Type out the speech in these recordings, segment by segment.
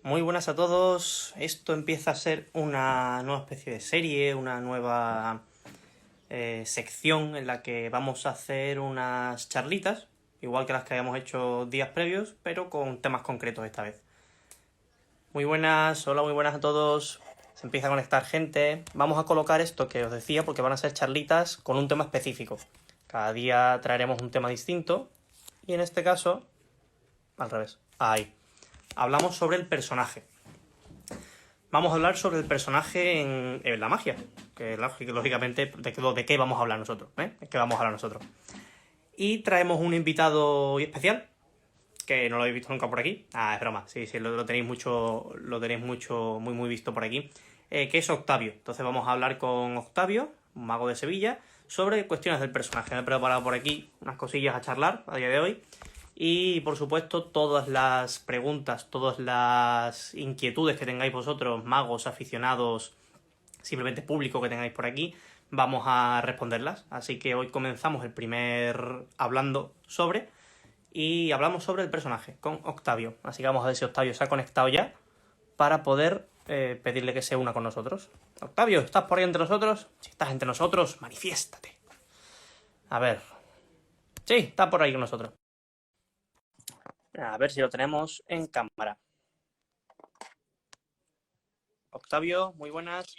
Muy buenas a todos. Esto empieza a ser una nueva especie de serie, una nueva sección en la que vamos a hacer unas charlitas, igual que las que habíamos hecho días previos, pero con temas concretos esta vez. Muy buenas, hola, muy buenas a todos. Se empieza a conectar gente. Vamos a colocar esto que os decía porque van a ser charlitas con un tema específico. Cada día traeremos un tema distinto y en este caso, al revés. Ahí. Hablamos sobre el personaje. Vamos a hablar sobre el personaje en la magia, que lógicamente de qué vamos a hablar nosotros, ¿eh? ¿De qué vamos a hablar nosotros? Y traemos un invitado especial, que no lo habéis visto nunca por aquí. Ah, es broma, sí, sí, lo tenéis mucho, muy visto por aquí, que es Octavio. Entonces vamos a hablar con Octavio, un mago de Sevilla, sobre cuestiones del personaje. Me he preparado por aquí unas cosillas a charlar a día de hoy. Y por supuesto, todas las preguntas, todas las inquietudes que tengáis vosotros, magos, aficionados, simplemente público que tengáis por aquí, vamos a responderlas. Así que hoy comenzamos el primer hablando sobre y hablamos sobre el personaje con Octavio. Así que vamos a ver si Octavio se ha conectado ya para poder pedirle que se una con nosotros. Octavio, ¿estás por ahí entre nosotros? Si estás entre nosotros, manifiéstate. A ver. Sí, está por ahí con nosotros. A ver si lo tenemos en cámara. Octavio, muy buenas.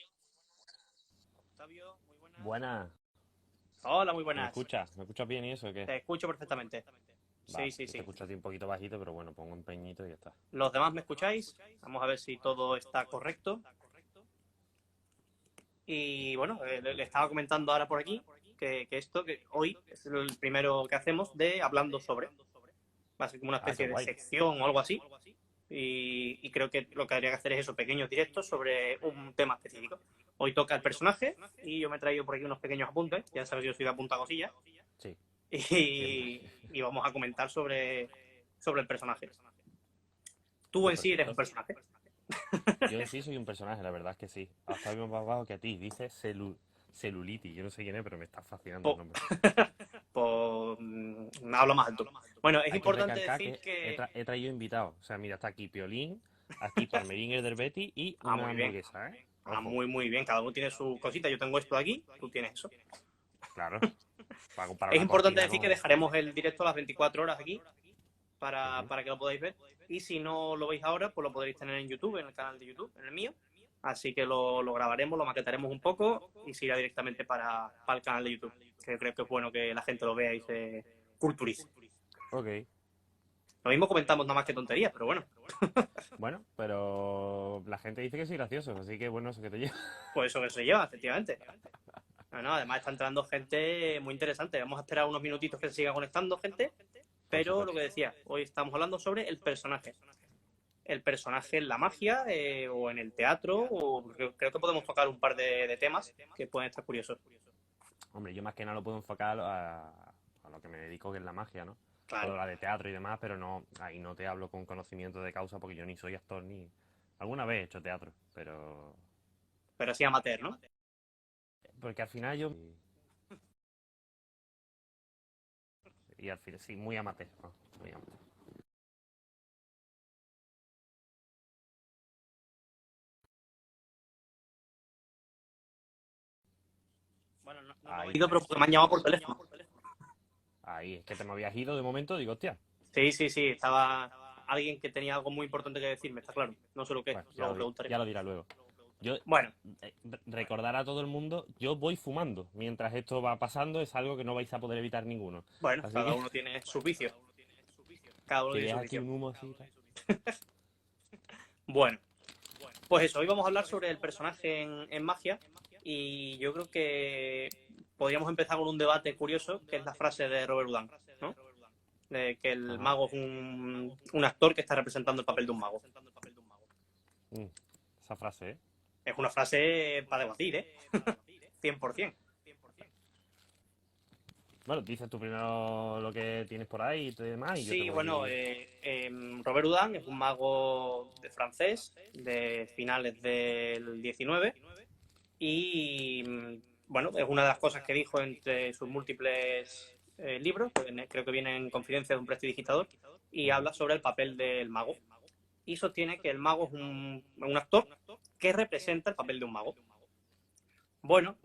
Octavio, muy buenas. Buena, Hola, muy ¿me buenas. escuchas? ¿Me escuchas bien y eso o qué? Te escucho perfectamente. Sí, Va, sí, yo te sí. escucho a ti un poquito bajito, pero bueno, pongo empeñito y ya está. ¿Los demás me escucháis? Vamos a ver si todo está correcto. Y bueno, le estaba comentando ahora por aquí que hoy es el primero que hacemos de hablando sobre. Va a ser como una Ah, qué especie de guay. sección o algo así. Y creo que lo que habría que hacer es eso, pequeños directos sobre un tema específico. Hoy toca el personaje y yo me he traído por aquí unos pequeños apuntes. Ya sabes, yo soy de apunta cosillas. Sí, siempre. Y vamos a comentar sobre el personaje. Tú Pues en sí eres un perfecto. personaje. Yo en sí soy un personaje, la verdad es que sí. A Octavio más bajo que a ti. Dice celulitis. Yo no sé quién es, pero me está fascinando el Pues, nombre. pues hablo más alto. Bueno, es Hay que importante recalcar decir que he, que... he traído invitados. O sea, mira, está aquí Piolín, aquí Palmerín del Betis y Ah, una muy bien. hamburguesa, ¿eh? Ah, Ojo, muy bien. Cada uno tiene su cosita. Yo tengo esto de aquí, tú tienes eso. claro, para Es una importante cortina decir que con... dejaremos el directo a las 24 horas aquí Ujú. para que lo podáis ver. Y si no lo veis ahora, pues lo podréis tener en YouTube, en el canal de YouTube, en el mío. Así que lo grabaremos, lo maquetaremos un poco y se irá directamente para el canal de YouTube. Que creo que es bueno que la gente lo vea y se culturice. Ok. Lo mismo comentamos nada más que tonterías, pero bueno, Bueno, pero la gente dice que soy gracioso, así que bueno, eso que te lleva. pues eso que se lleva, efectivamente. No, no, además está entrando gente muy interesante. Vamos a esperar unos minutitos que se siga conectando gente. Por Pero lo que supuesto. decía, hoy estamos hablando sobre el personaje. El personaje en la magia o en el teatro, o creo que podemos tocar un par de temas que pueden estar curiosos. Hombre, yo más que nada lo puedo enfocar a lo que me dedico, que es la magia, ¿no? Puedo Claro, hablar de teatro y demás, pero no, ahí no te hablo con conocimiento de causa porque yo ni soy actor ni... Alguna vez he hecho teatro, pero... pero así amateur, ¿no? Porque al final yo... Y al final, sí, muy amateur, ¿no? Muy amateur. Bueno, no me he Ahí, ido, pero porque me han llamado por teléfono. ahí, es que te me habías ido de momento, digo, hostia. Sí, sí, sí, estaba alguien que tenía algo muy importante que decirme, está claro. No sé lo que es, Bueno, luego preguntaré. ya lo dirá luego. Yo, Bueno, recordar a todo el mundo, yo voy fumando. Mientras esto va pasando, es algo que no vais a poder evitar ninguno. bueno, Así cada que, uno tiene sus vicios. Cada uno que tiene veas sus aquí vicios. un humo así y tal. Bueno, pues eso, hoy vamos a hablar sobre el personaje en magia y yo creo que podríamos empezar con un debate curioso, que es la frase de Robert Houdin, ¿no? De que el Ajá. mago es un actor que está representando el papel de un mago. Mm, esa frase, ¿eh? Es una frase para debatir, ¿eh? 100%. Bueno, dices tú primero lo que tienes por ahí y todo demás, y yo te Sí, bueno, voy. Robert Houdin es un mago de francés de finales del 19 y, bueno, es una de las cosas que dijo entre sus múltiples libros, que creo que viene en Confidencia de un prestidigitador, y Ujú. habla sobre el papel del mago. y sostiene que el mago es un actor que representa el papel de un mago. Bueno,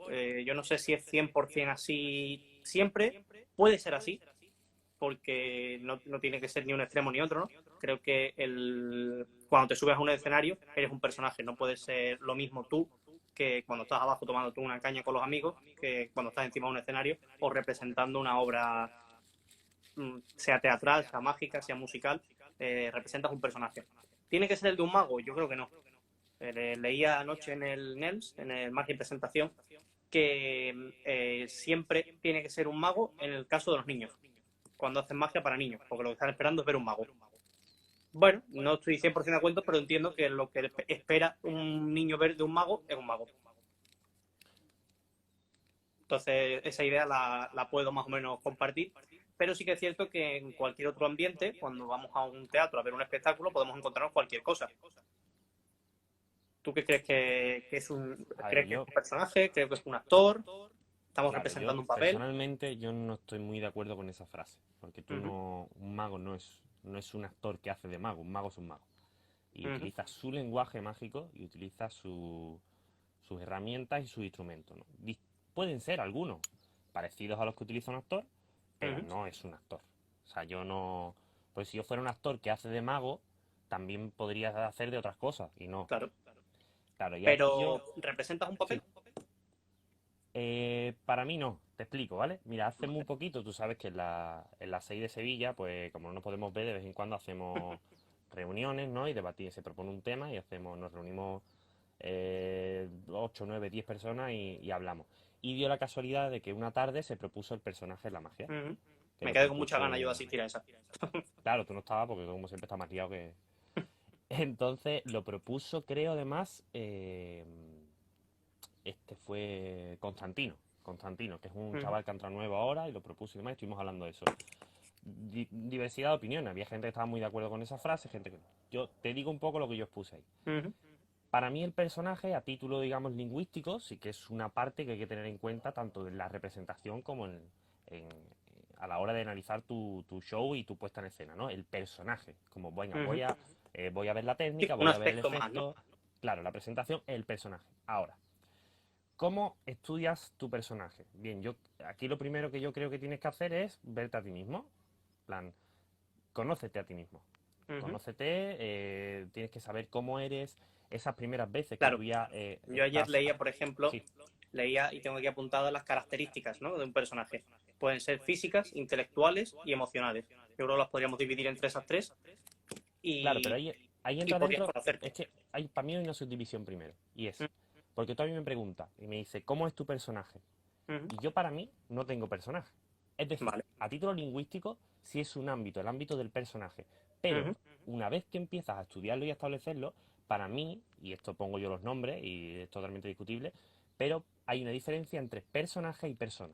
yo no sé si es 100% así siempre, puede ser así, porque no tiene que ser ni un extremo ni otro, ¿no? Creo que cuando te subes a un escenario eres un personaje, no puedes ser lo mismo tú que cuando estás abajo tomando tú una caña con los amigos, que cuando estás encima de un escenario o representando una obra, sea teatral, sea mágica, sea musical, representas un personaje. ¿Tiene que ser el de un mago? Yo creo que no. Leía anoche en el NELS, en el Magia y Presentación, que siempre tiene que ser un mago en el caso de los niños, cuando hacen magia para niños, porque lo que están esperando es ver un mago. Bueno, no estoy 100% de acuerdo, pero entiendo que lo que espera un niño ver de un mago es un mago. Entonces, esa idea la puedo más o menos compartir, pero sí que es cierto que en cualquier otro ambiente, cuando vamos a un teatro a ver un espectáculo, podemos encontrarnos cualquier cosa. ¿Tú qué crees que es A ver, ¿Crees que es un personaje? ¿Crees que es un actor? ¿Estamos claro, yo representando un papel? personalmente yo no estoy muy de acuerdo con esa frase, porque Uh -huh, un mago no es un actor que hace de mago, un mago es un mago. Y uh -huh, utiliza su lenguaje mágico y utiliza sus herramientas y sus instrumentos, ¿no? Pueden ser algunos parecidos a los que utiliza un actor, uh pero -huh. no es un actor. O sea, yo no... Pues si yo fuera un actor que hace de mago, también podría hacer de otras cosas, y no. Claro. Claro, y aquí yo... Pero, ¿representas un Sí. papel? Para mí no, te explico, ¿vale? Mira, hace muy poquito, tú sabes que en la 6 de Sevilla, pues como no nos podemos ver, de vez en cuando hacemos reuniones, ¿no? Y debatir, se propone un tema y nos reunimos 8, 9, 10 personas y hablamos. Y dio la casualidad de que una tarde se propuso el personaje de la magia, Uh -huh. que Me lo quedé con muchas ganas yo de propuso... asistir a esa. Claro, tú no estabas porque como siempre está más liado que... Entonces lo propuso, creo, además, este fue Constantino, que es un Uh -huh. chaval que entra nuevo ahora y lo propuso y demás, y estuvimos hablando de eso. Diversidad de opiniones, había gente que estaba muy de acuerdo con esa frase, gente que no. Yo te digo un poco lo que yo expuse ahí. Uh -huh. Para mí el personaje, a título, digamos, lingüístico, sí que es una parte que hay que tener en cuenta tanto en la representación como en- a la hora de analizar tu show y tu puesta en escena, ¿no? El personaje, como, bueno, Uh voy -huh. a, voy a ver la Sí, técnica, un voy a ver el aspecto más, ¿no? efecto, claro, la presentación, el personaje. Ahora, ¿cómo estudias tu personaje? Bien, aquí lo primero que yo creo que tienes que hacer es verte a ti mismo. En plan, conócete a ti mismo. Uh -huh. Conócete, tienes que saber cómo eres esas primeras veces que Claro, tú ya yo ayer estás... leía, por ejemplo, Sí, leía y tengo aquí apuntadas las características, ¿no?, de un personaje. Pueden ser físicas, intelectuales y emocionales. Yo creo que las podríamos dividir entre esas tres claro, pero y, ahí y entra podrías dentro, conocerte. es que para mí hay una subdivisión primero, y Uh es, porque tú a mí me preguntas y me dices, ¿cómo es tu personaje? -huh. Y yo para mí no tengo personaje. Es decir, Vale. a título lingüístico sí es un ámbito, el ámbito del personaje. Uh Pero -huh. una vez que empiezas a estudiarlo y a establecerlo, para mí, y esto pongo yo los nombres y es totalmente discutible, pero hay una diferencia entre personaje y persona.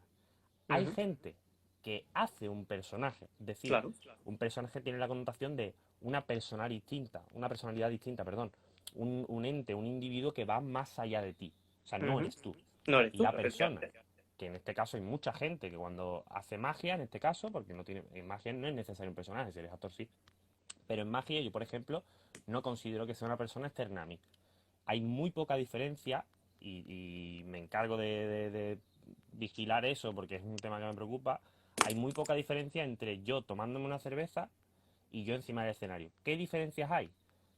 Uh Hay -huh. gente que hace un personaje, es decir, Claro. un personaje tiene la connotación de una personalidad distinta, perdón, un ente, un individuo que va más allá de ti. O sea, Uh no -huh. eres tú. No eres tú, La persona, efectivamente. que en este caso hay mucha gente que cuando hace magia, en este caso, porque no tiene, en magia no es necesario un personaje, si eres actor sí, pero en magia yo, por ejemplo, no considero que sea una persona externa a mí. Hay muy poca diferencia y me encargo de vigilar eso porque es un tema que me preocupa. Hay muy poca diferencia entre yo tomándome una cerveza y yo encima del escenario. ¿Qué diferencias hay?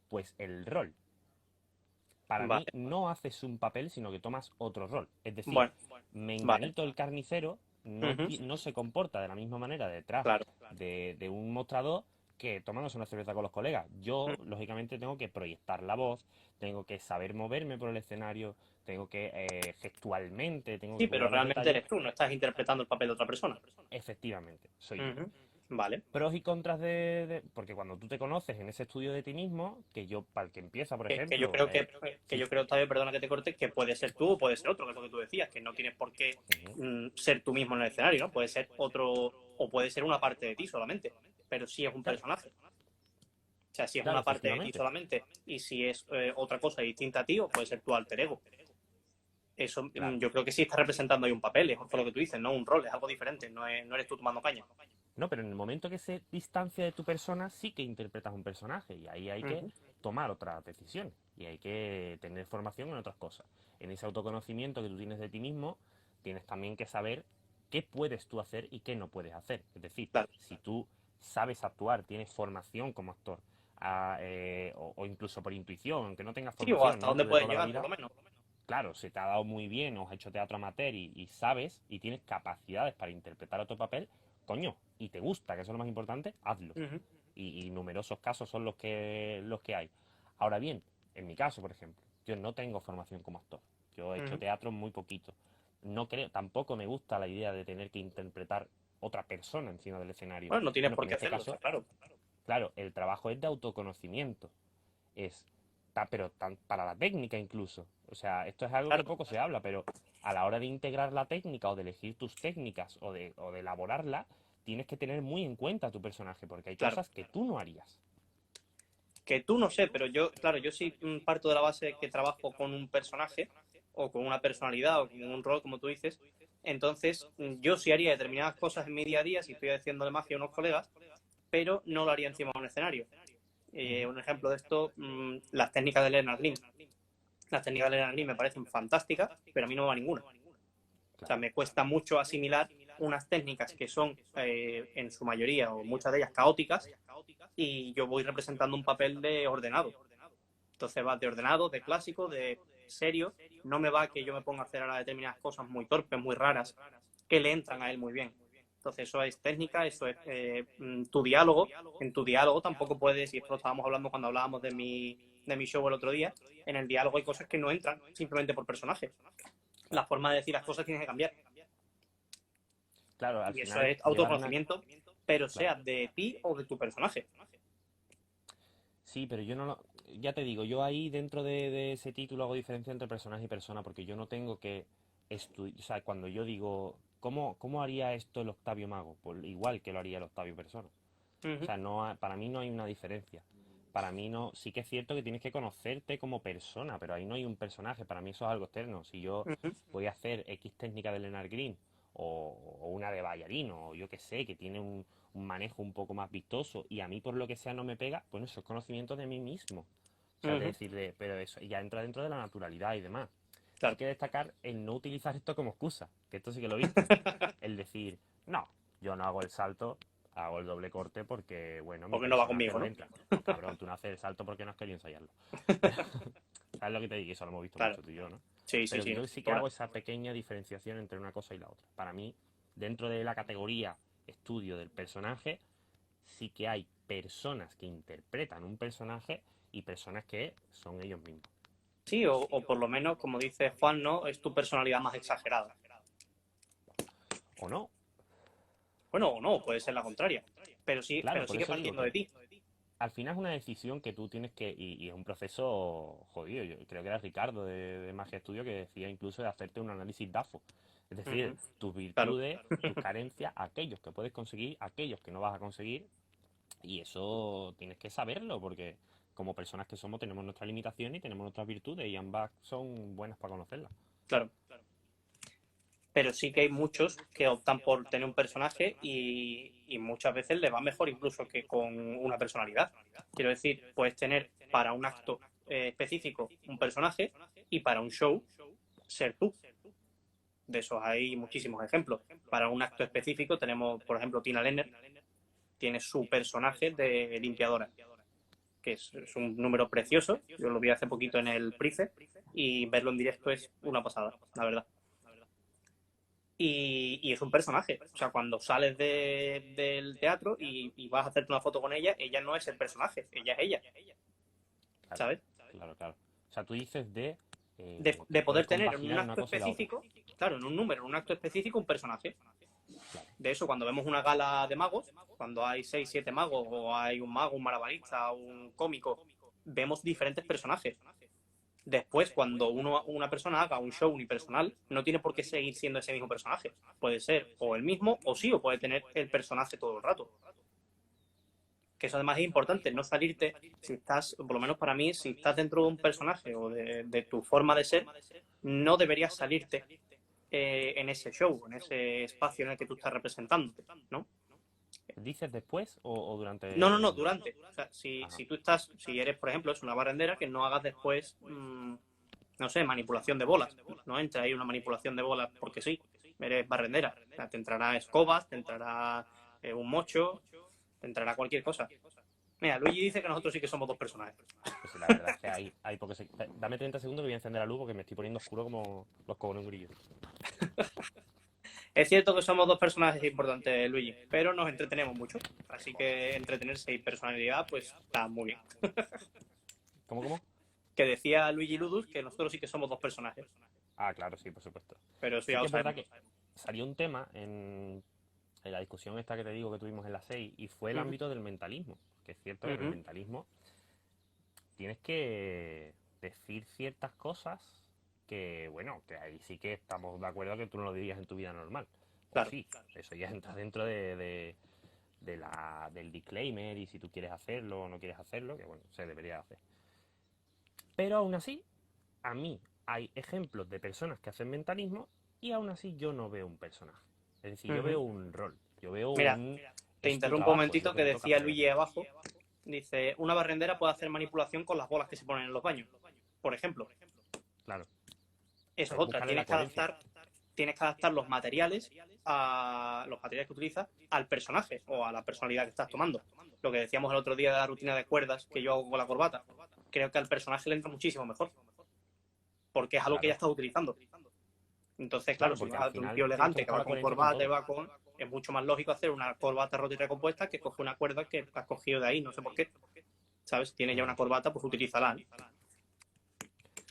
Pues el rol. Para mí Vale. no haces un papel, sino que tomas otro rol. Es decir, Bueno, vale. Menganito el carnicero Uh -huh. no se comporta de la misma manera detrás Claro. de un mostrador que tomándose una cerveza con los colegas. Uh Yo, -huh. lógicamente, tengo que proyectar la voz, tengo que saber moverme por el escenario, tengo que gestualmente, tengo que Sí, pero cuidar los realmente detalles. eres tú, no estás interpretando el papel de otra persona. Efectivamente, soy yo. Uh -huh. Vale. Pros y contras porque cuando tú te conoces en ese estudio de ti mismo, que yo, para el que empieza, por Que yo ejemplo, creo que sí. yo creo, Octavio, perdona que te corte, que puede ser tú o puede ser otro, que es lo que tú decías, que no tienes por qué Ujú. ser tú mismo en el escenario, ¿no? Puede ser otro, o puede ser una parte de ti solamente, pero sí es un Claro, personaje. O sea, si es claro, una parte de ti efectivamente. solamente y si es otra cosa distinta a ti, o puede ser tu alter ego. Eso Claro. yo creo que sí está representando ahí un papel, es lo que tú dices, no un rol, es algo diferente, no eres tú tomando caña. No, pero en el momento que se distancia de tu persona, sí que interpretas un personaje. Y ahí hay Uh que -huh. tomar otras decisiones y hay que tener formación en otras cosas. En ese autoconocimiento que tú tienes de ti mismo, tienes también que saber qué puedes tú hacer y qué no puedes hacer. Es decir, Claro. si tú sabes actuar, tienes formación como actor, o incluso por intuición, aunque no tengas Sí, o formación, hasta ¿no? dónde Tú de puedes toda la llegar, por vida, lo menos. claro, se te ha dado muy bien, o has hecho teatro amateur y sabes y tienes capacidades para interpretar otro papel, coño, y te gusta, que eso es lo más importante, hazlo. Ujú, Y numerosos casos son los que hay. Ahora bien, en mi caso, por ejemplo, yo no tengo formación como actor. Yo he hecho ujú. teatro muy poquito. No creo, tampoco me gusta la idea de tener que interpretar otra persona encima del escenario. Bueno, no tienes Bueno, por pues en qué este hacerlo, está caso, claro. claro, el trabajo es de autoconocimiento. Es, pero para la técnica incluso. O sea, esto es algo que Claro, poco se habla, pero a la hora de integrar la técnica o de elegir tus técnicas o de elaborarla, tienes que tener muy en cuenta tu personaje, porque hay claro. cosas que tú no harías. Que tú no sé, pero yo, claro, yo sí parto de la base de que trabajo con un personaje o con una personalidad o con un rol, como tú dices. Entonces, yo sí haría determinadas cosas en mi día a día si estoy haciendo magia a unos colegas, pero no lo haría encima de un escenario. Ujú. Un ejemplo de esto, las técnicas de Leonard Green. Las técnicas de Leonard Green me parecen fantásticas, pero a mí no me va ninguna. O sea, Claro, me cuesta mucho asimilar unas técnicas que son, en su mayoría o muchas de ellas, caóticas, y yo voy representando un papel de ordenado. Entonces va de ordenado, de clásico, de serio. No me va que yo me ponga a hacer ahora determinadas cosas muy torpes, muy raras, que le entran a él muy bien. Entonces eso es técnica, eso es tu diálogo. En tu diálogo tampoco puedes, y esto lo estábamos hablando cuando hablábamos de mi show el otro día, en el diálogo hay cosas que no entran simplemente por personaje. La claro. forma de decir las cosas tiene que cambiar. Claro, al Y eso final es es llevar una... autoconocimiento, pero Claro. sea de ti o de tu personaje. Sí, pero yo no lo... Ya te digo, yo ahí dentro de ese título hago diferencia entre personaje y persona, porque yo no tengo que estudiar... O sea, cuando yo digo, ¿cómo haría esto el Octavio Mago? Pues igual que lo haría el Octavio Persona. O Uh-huh, sea, para mí no hay una diferencia. Para mí no, sí que es cierto que tienes que conocerte como persona, pero ahí no hay un personaje, para mí eso es algo externo. Si yo uh-huh, voy a hacer X técnica de Leonard Green o una de bailarino, o yo que sé, que tiene un manejo un poco más vistoso y a mí por lo que sea no me pega, bueno, eso es conocimiento de mí mismo. O sea, de uh-huh, decir, pero eso ya entra dentro de la naturalidad y demás. Sí claro. que destacar el no utilizar esto como excusa, que esto sí que lo he visto. El decir, no, yo no hago el salto, hago el doble corte porque, bueno, mi Porque no va personaje conmigo, no ¿no? entra. No, cabrón, tú no haces el salto porque no has querido ensayarlo. ¿Sabes lo que te digo? Eso lo hemos visto Claro. mucho tú y yo, ¿no? Sí, sí, Pero sí. yo sí que Ahora, hago esa pequeña diferenciación entre una cosa y la otra. Para mí, dentro de la categoría estudio del personaje, sí que hay personas que interpretan un personaje y personas que son ellos mismos. sí, o por lo menos, como dice Juan, ¿no? Es tu personalidad más exagerada. ¿O no? Bueno, o no, puede ser la contraria. Pero Claro, por sigue eso digo partiendo de que ti. al final es una decisión que tú tienes que, y es un proceso jodido. Yo creo que era Ricardo de Magia Estudio que decía incluso de hacerte un análisis DAFO. Es decir, Ujú, tus claro, virtudes, tus carencias, aquellos que puedes conseguir, aquellos que no vas a conseguir. Y eso tienes que saberlo, porque como personas que somos tenemos nuestras limitaciones y tenemos nuestras virtudes, y ambas son buenas para conocerlas. claro. Pero sí que hay muchos que optan por tener un personaje y muchas veces le va mejor incluso que con una personalidad. Quiero decir, puedes tener para un acto específico un personaje y para un show ser tú. De esos hay muchísimos ejemplos. Para un acto específico tenemos, por ejemplo, Tina Lenner, tiene su personaje de limpiadora, que es un número precioso. Yo lo vi hace poquito en el Price y verlo en directo es una pasada, la verdad. Y es un personaje. O sea, cuando sales del teatro y vas a hacerte una foto con ella no es el personaje, ella es ella, Claro, ¿sabes? claro, claro. O sea, tú dices de que De puedes poder tener en un compaginar una acto cosa y la otra. específico, claro, en un número, en un acto específico, un personaje. Claro, De eso, cuando vemos una gala de magos, cuando hay 6 7 magos, o hay un mago, un malabarista, un cómico, vemos diferentes personajes. Después, cuando una persona haga un show unipersonal, no tiene por qué seguir siendo ese mismo personaje. Puede ser o el mismo, o sí, o puede tener el personaje todo el rato. Que eso además es importante, no salirte, si estás, por lo menos para mí, si estás dentro de un personaje o de tu forma de ser, no deberías salirte en ese show, en ese espacio en el que tú estás representándote, ¿no? ¿Dices después o No, durante...? durante. O sea, Ajá. si eres, por ejemplo, es una barrendera, que no hagas después, no sé, manipulación de bolas. No entra ahí una manipulación de bolas porque sí. Eres barrendera. O sea, te entrará escobas, te entrará un mocho, te entrará cualquier cosa. Mira, Luigi dice que nosotros sí que somos dos personajes. Pues sí, la verdad es que hay poco... Dame 30 segundos que voy a encender la luz porque me estoy poniendo oscuro como los cojones grillos. Es cierto que somos dos personajes importantes, Luigi, pero nos entretenemos mucho. Así que entretenerse y personalidad, pues está muy bien. ¿Cómo? Que decía Luigi Ludus que nosotros sí que somos dos personajes, Ah, claro, sí, por supuesto. pero eso Sí ya que lo es verdad sabemos. que salió un tema en la discusión esta que te digo que tuvimos en la 6 y fue el Uh -huh, ámbito del mentalismo. Que es cierto uh que en el -huh. mentalismo tienes que decir ciertas cosas que, bueno, que ahí sí que estamos de acuerdo que tú no lo dirías en tu vida normal. O Claro. sí, eso ya entra dentro del disclaimer y si tú quieres hacerlo o no quieres hacerlo, que bueno, se debería hacer. Pero aún así, a mí hay ejemplos de personas que hacen mentalismo y aún así yo no veo un personaje. Es decir, Uh yo -huh. veo un rol, yo veo Mira, un... te Es tu interrumpo un trabajo, es lo momentito que que me toca decía hacer Luigi aquí. abajo. Dice, una barrendera puede hacer manipulación con las bolas que se ponen en los baños, por ejemplo. Claro, Eso es otra. búscale la coherencia. Tienes que adaptar los materiales a los materiales que utilizas al personaje o a la personalidad que estás tomando. Lo que decíamos el otro día de la rutina de cuerdas que yo hago con la corbata. Creo que al personaje le entra muchísimo mejor, porque es algo que ya Claro, estás utilizando. Entonces, claro, claro, si porque vas al a un final tío tienes que elegante que buscar va la con coherencia con corbata y todo. va con... Es mucho más lógico hacer una corbata rota y recompuesta que coger una cuerda que has cogido de ahí, no sé por qué. ¿Sabes? Si tienes ya Ujú. una corbata, pues utilízala, ¿no?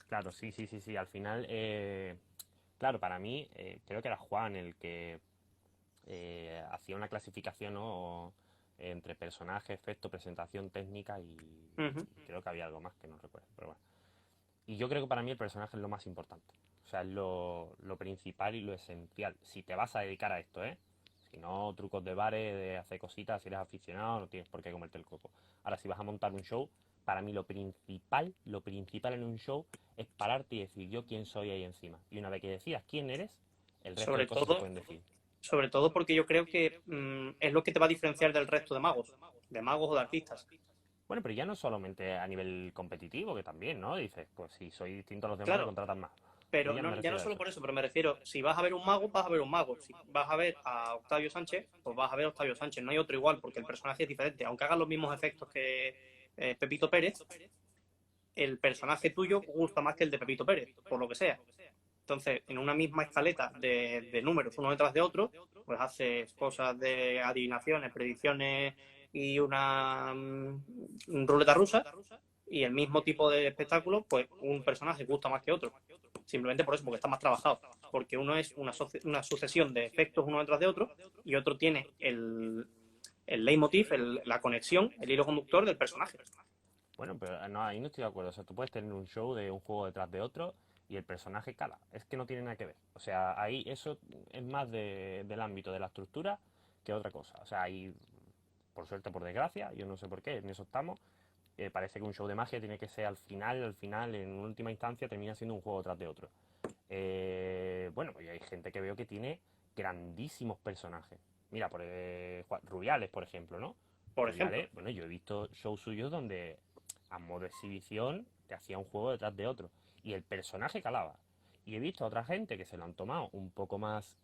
Claro, sí. Al final, claro, para mí, creo que era Juan el que hacía una clasificación, ¿no? Entre personaje, efecto, presentación técnica Uh -huh. y creo que había algo más que no recuerdo, pero bueno. Y yo creo que para mí el personaje es lo más importante. O sea, es lo principal y lo esencial. Si te vas a dedicar a esto, ¿eh? Si no, trucos de bares, de hacer cositas, si eres aficionado, no tienes por qué comerte el coco. Ahora, si vas a montar un show, para mí lo principal en un show es pararte y decir yo quién soy ahí encima. Y una vez que decidas quién eres, el resto de Sobre cosas se todo, pueden decir. sobre todo porque yo creo que es lo que te va a diferenciar del resto de magos o de artistas. Bueno, pero ya no solamente a nivel competitivo, que también, ¿no? Dices, pues si soy distinto a los demás, me Claro, contratan más. Yo pero ya me ya no refiero a solo eso. por eso, pero me refiero, si vas a ver un mago, vas a ver un mago. Si vas a ver a Octavio Sánchez, pues vas a ver a Octavio Sánchez. No hay otro igual, porque el personaje es diferente. Aunque hagan los mismos efectos que Pepito Pérez, el personaje tuyo gusta más que el de Pepito Pérez, por lo que sea. Entonces, en una misma escaleta de números, uno detrás de otro, pues haces cosas de adivinaciones, predicciones y una ruleta rusa, y el mismo tipo de espectáculo, pues un personaje gusta más que otro. Simplemente por eso, porque está más trabajado. Porque uno es una sucesión de efectos uno detrás de otro, y otro tiene el leitmotiv, la conexión, el hilo conductor del personaje. Bueno, pero no, ahí no estoy de acuerdo. O sea, tú puedes tener un show de un juego detrás de otro y el personaje cala. Es que no tiene nada que ver. O sea, ahí eso es más del ámbito de la estructura que otra cosa. O sea, ahí, por suerte, por desgracia, yo no sé por qué, en eso estamos. Parece que un show de magia tiene que ser al final, en última instancia, termina siendo un juego detrás de otro. Bueno, pues hay gente que veo que tiene grandísimos personajes. Mira, Rubiales, por ejemplo, ¿no? Por ejemplo. Rubiales, bueno, yo he visto shows suyos donde a modo exhibición te hacía un juego detrás de otro y el personaje calaba. Y he visto a otra gente que se lo han tomado un poco más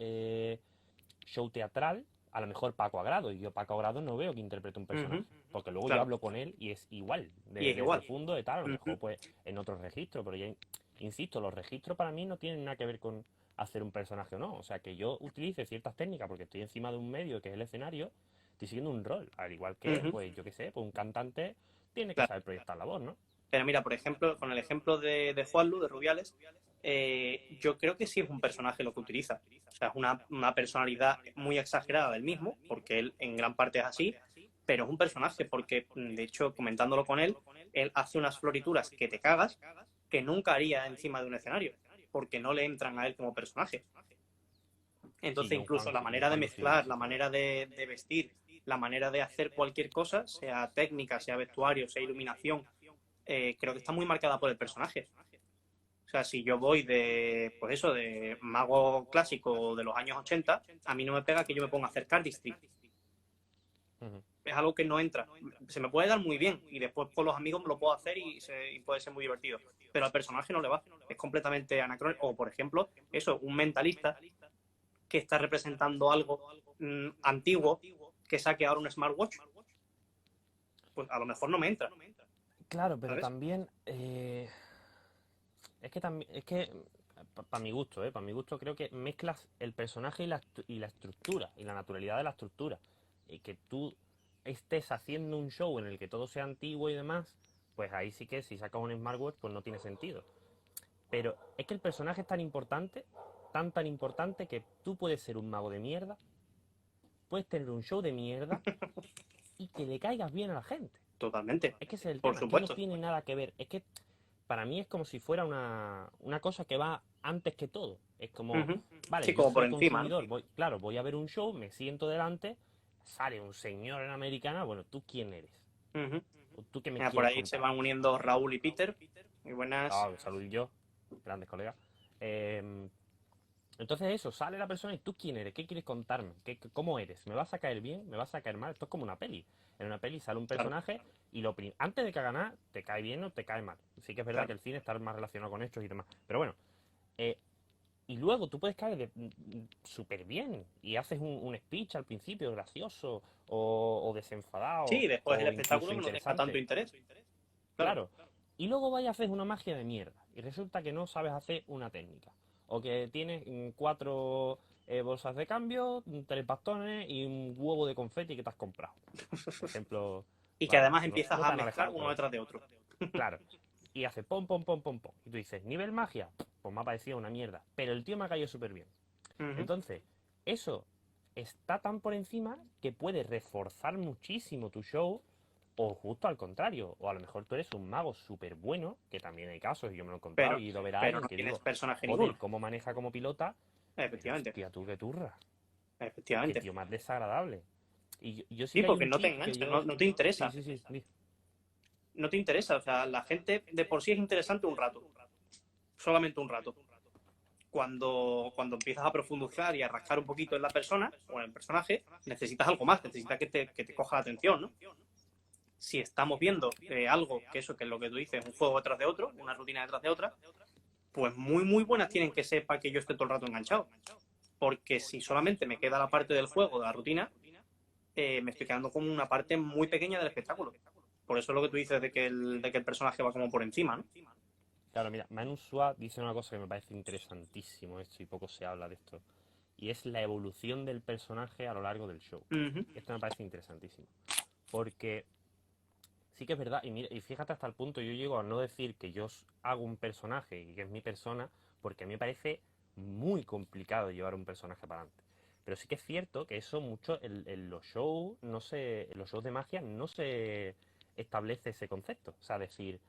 show teatral, a lo mejor Paco Agrado, y yo Paco Agrado no veo que interprete un Uh personaje, -huh, porque luego yo claro. hablo con él y es igual, Y es de igual. profundo, de tal, a lo Uh mejor -huh, pues en otros registros, pero ya insisto, los registros para mí no tienen nada que ver con hacer un personaje o no, o sea, que yo utilice ciertas técnicas porque estoy encima de un medio que es el escenario, estoy siguiendo un rol, al igual uh que, -huh, pues yo qué sé, pues un cantante tiene que claro. saber proyectar la voz, ¿no? Pero mira, por ejemplo, con el ejemplo de Juanlu, de Rubiales, yo creo que sí es un personaje lo que utiliza. O sea, es una personalidad muy exagerada del mismo, porque él en gran parte es así, pero es un personaje porque, de hecho, comentándolo con él hace unas florituras que te cagas que nunca haría encima de un escenario, porque no le entran a él como personaje. Sí, Entonces, incluso la John manera de Juan Lucy mezclar, así. la manera de vestir, la manera de hacer cualquier cosa, sea técnica, sea vestuario, sea iluminación, creo que está muy marcada por el personaje. O sea, si yo voy de, pues eso, de mago clásico de los años 80, a mí no me pega que yo me ponga a hacer cardistry. Ujú. Es algo que no entra. Se me puede dar muy bien y después con los amigos me lo puedo hacer y puede ser muy divertido. Pero al personaje no le va. Es completamente anacrónico. O, por ejemplo, eso, un mentalista que está representando algo antiguo que saque ahora un smartwatch, pues a lo mejor no me entra, Claro, pero ¿sabes? también es que para mi gusto, para mi gusto creo que mezclas el personaje y la estructura y la naturalidad de la estructura. Y que tú estés haciendo un show en el que todo sea antiguo y demás, pues ahí sí que si sacas un smartwatch pues no tiene sentido. Pero es que el personaje es tan importante, tan importante que tú puedes ser un mago de mierda, puedes tener un show de mierda y que le caigas bien a la gente. Totalmente, Es que ese es el por tema, es que no supuesto. tiene nada que ver. Es que para mí es como si fuera una cosa que va antes que todo. Es como, Uh-huh. vale, Sí, yo como por soy encima, ¿no? consumidor, claro, voy a ver un show, me siento delante, sale un señor en americana, bueno, ¿tú quién eres? Uh-huh. ¿O tú qué me Mira, por quieres ahí se contar? van uniendo Raúl y Peter. Muy Ah, buenas. un saludo yo, grandes colegas. Eh, entonces eso, sale la persona y tú quién eres, qué quieres contarme, cómo eres, me vas a caer bien, me vas a caer mal, esto es como una peli. En una peli sale un Claro, personaje y antes de que haga nada, te cae bien o te cae mal. Sí que es verdad claro. que el cine está más relacionado con hechos y demás. Pero bueno, eh, y luego tú puedes caer súper bien y haces un speech al principio gracioso o desenfadado Sí, después el o incluso espectáculo que no tenga tanto interesante. interés. Claro. Claro. Y luego vaya a hacer una magia de mierda. Y resulta que no sabes hacer una técnica. O que tienes cuatro bolsas de cambio, tres bastones y un huevo de confeti que te has comprado. Ejemplo, Y que vale, además no, empiezas no a tan mezclar alejado, uno pero detrás de otro. claro. Y hace pom, pom, pom, pom, pom. Y tú dices, nivel magia, pues me ha parecido una mierda. Pero el tío me ha caído súper bien. Uh-huh. Entonces, eso está tan por encima que puede reforzar muchísimo tu show o justo al contrario, o a lo mejor tú eres un mago súper bueno, que también hay casos, y yo me lo he encontrado Pero, y he ido a ver a pero alguien no que tienes digo, personaje joder, ninguno. cómo maneja como pilota, pero Efectivamente, hostia, tú qué turra, qué efectivamente. tío más desagradable. Y yo sí Sí, que hay porque un no te chico que engancha, yo... no te Sí, interesa. sí, sí, sí, No te interesa. O sea, la gente de por sí es interesante un rato. Solamente un rato. Cuando empiezas a profundizar y a rascar un poquito en la persona o en el personaje, necesitas algo más, necesitas que te coja la atención, ¿no? Si estamos viendo algo, que eso que es lo que tú dices, un juego detrás de otro, una rutina detrás de otra, pues muy, muy buenas tienen que ser para que yo esté todo el rato enganchado. Porque si solamente me queda la parte del juego, de la rutina, me estoy quedando con una parte muy pequeña del espectáculo. Por eso es lo que tú dices de que el personaje va como por encima, ¿no? Claro, mira, Manu Sua dice una cosa que me parece interesantísimo esto y poco se habla de esto. Y es la evolución del personaje a lo largo del show. Uh-huh. Esto me parece interesantísimo. Porque sí que es verdad, y, mira, y fíjate hasta el punto, yo llego a no decir que yo hago un personaje y que es mi persona, porque a mí me parece muy complicado llevar un personaje para adelante. Pero sí que es cierto que eso mucho en los shows, no se, en los shows de magia no se establece ese concepto. O sea, decir,